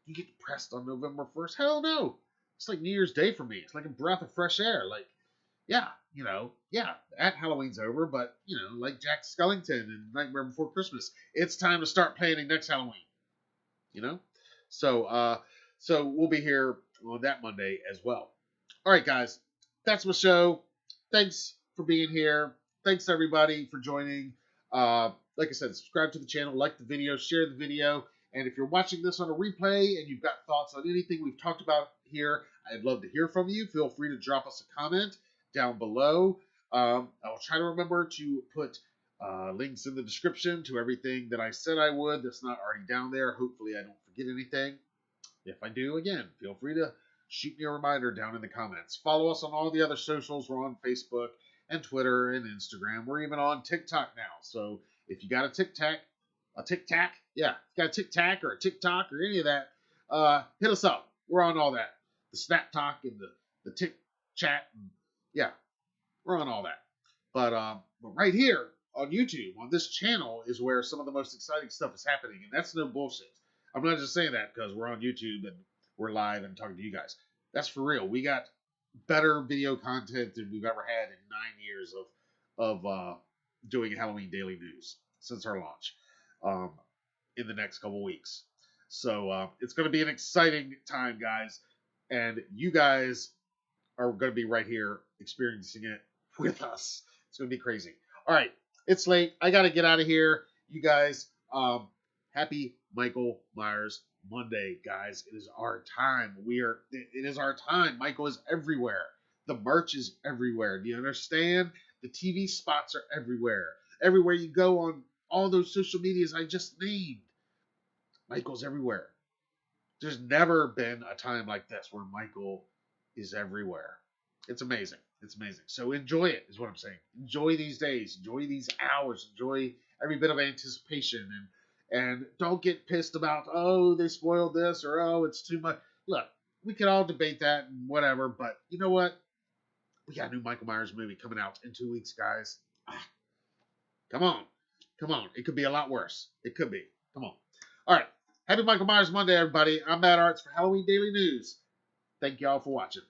you get depressed on November 1st? Hell no. It's like New Year's Day for me. It's like a breath of fresh air. Like, yeah, that Halloween's over, but, like Jack Skellington and Nightmare Before Christmas, it's time to start planning next Halloween, So we'll be here on that Monday as well. All right, guys, that's my show. Thanks for being here. Thanks, everybody, for joining. Like I said, subscribe to the channel, like the video, share the video. And if you're watching this on a replay and you've got thoughts on anything we've talked about here, I'd love to hear from you. Feel free to drop us a comment down below. I'll try to remember to put links in the description to everything that I said I would that's not already down there. Hopefully I don't forget anything. If I do, again, feel free to shoot me a reminder down in the comments. Follow us on all the other socials. We're on Facebook and Twitter and Instagram. We're even on TikTok now. So if you got a Tic Tac, yeah, got a Tic Tac or a TikTok or any of that, hit us up. We're on all that. The Snap Talk and the Tic Chat. And, yeah, we're on all that. But right here on YouTube, on this channel, is where some of the most exciting stuff is happening. And that's no bullshit. I'm not just saying that because we're on YouTube and we're live and talking to you guys. That's for real. We got better video content than we've ever had in 9 years of doing Halloween Daily News since our launch in the next couple weeks. So it's going to be an exciting time, guys. And you guys are going to be right here experiencing it with us. It's going to be crazy. All right. It's late. I got to get out of here. You guys, happy Michael Myers Monday, guys. It is our time. It is our time. Michael is everywhere. The merch is everywhere. Do you understand? The TV spots are everywhere. Everywhere you go on all those social medias I just named, Michael's everywhere. There's never been a time like this where Michael is everywhere. It's amazing. It's amazing. So enjoy it, is what I'm saying. Enjoy these days. Enjoy these hours. Enjoy every bit of anticipation. And don't get pissed about, oh, they spoiled this, or oh, it's too much. Look, we can all debate that and whatever, but you know what? We got a new Michael Myers movie coming out in 2 weeks, guys. Come on. Come on. It could be a lot worse. It could be. Come on. All right. Happy Michael Myers Monday, everybody. I'm Matt Arts for Halloween Daily News. Thank you all for watching.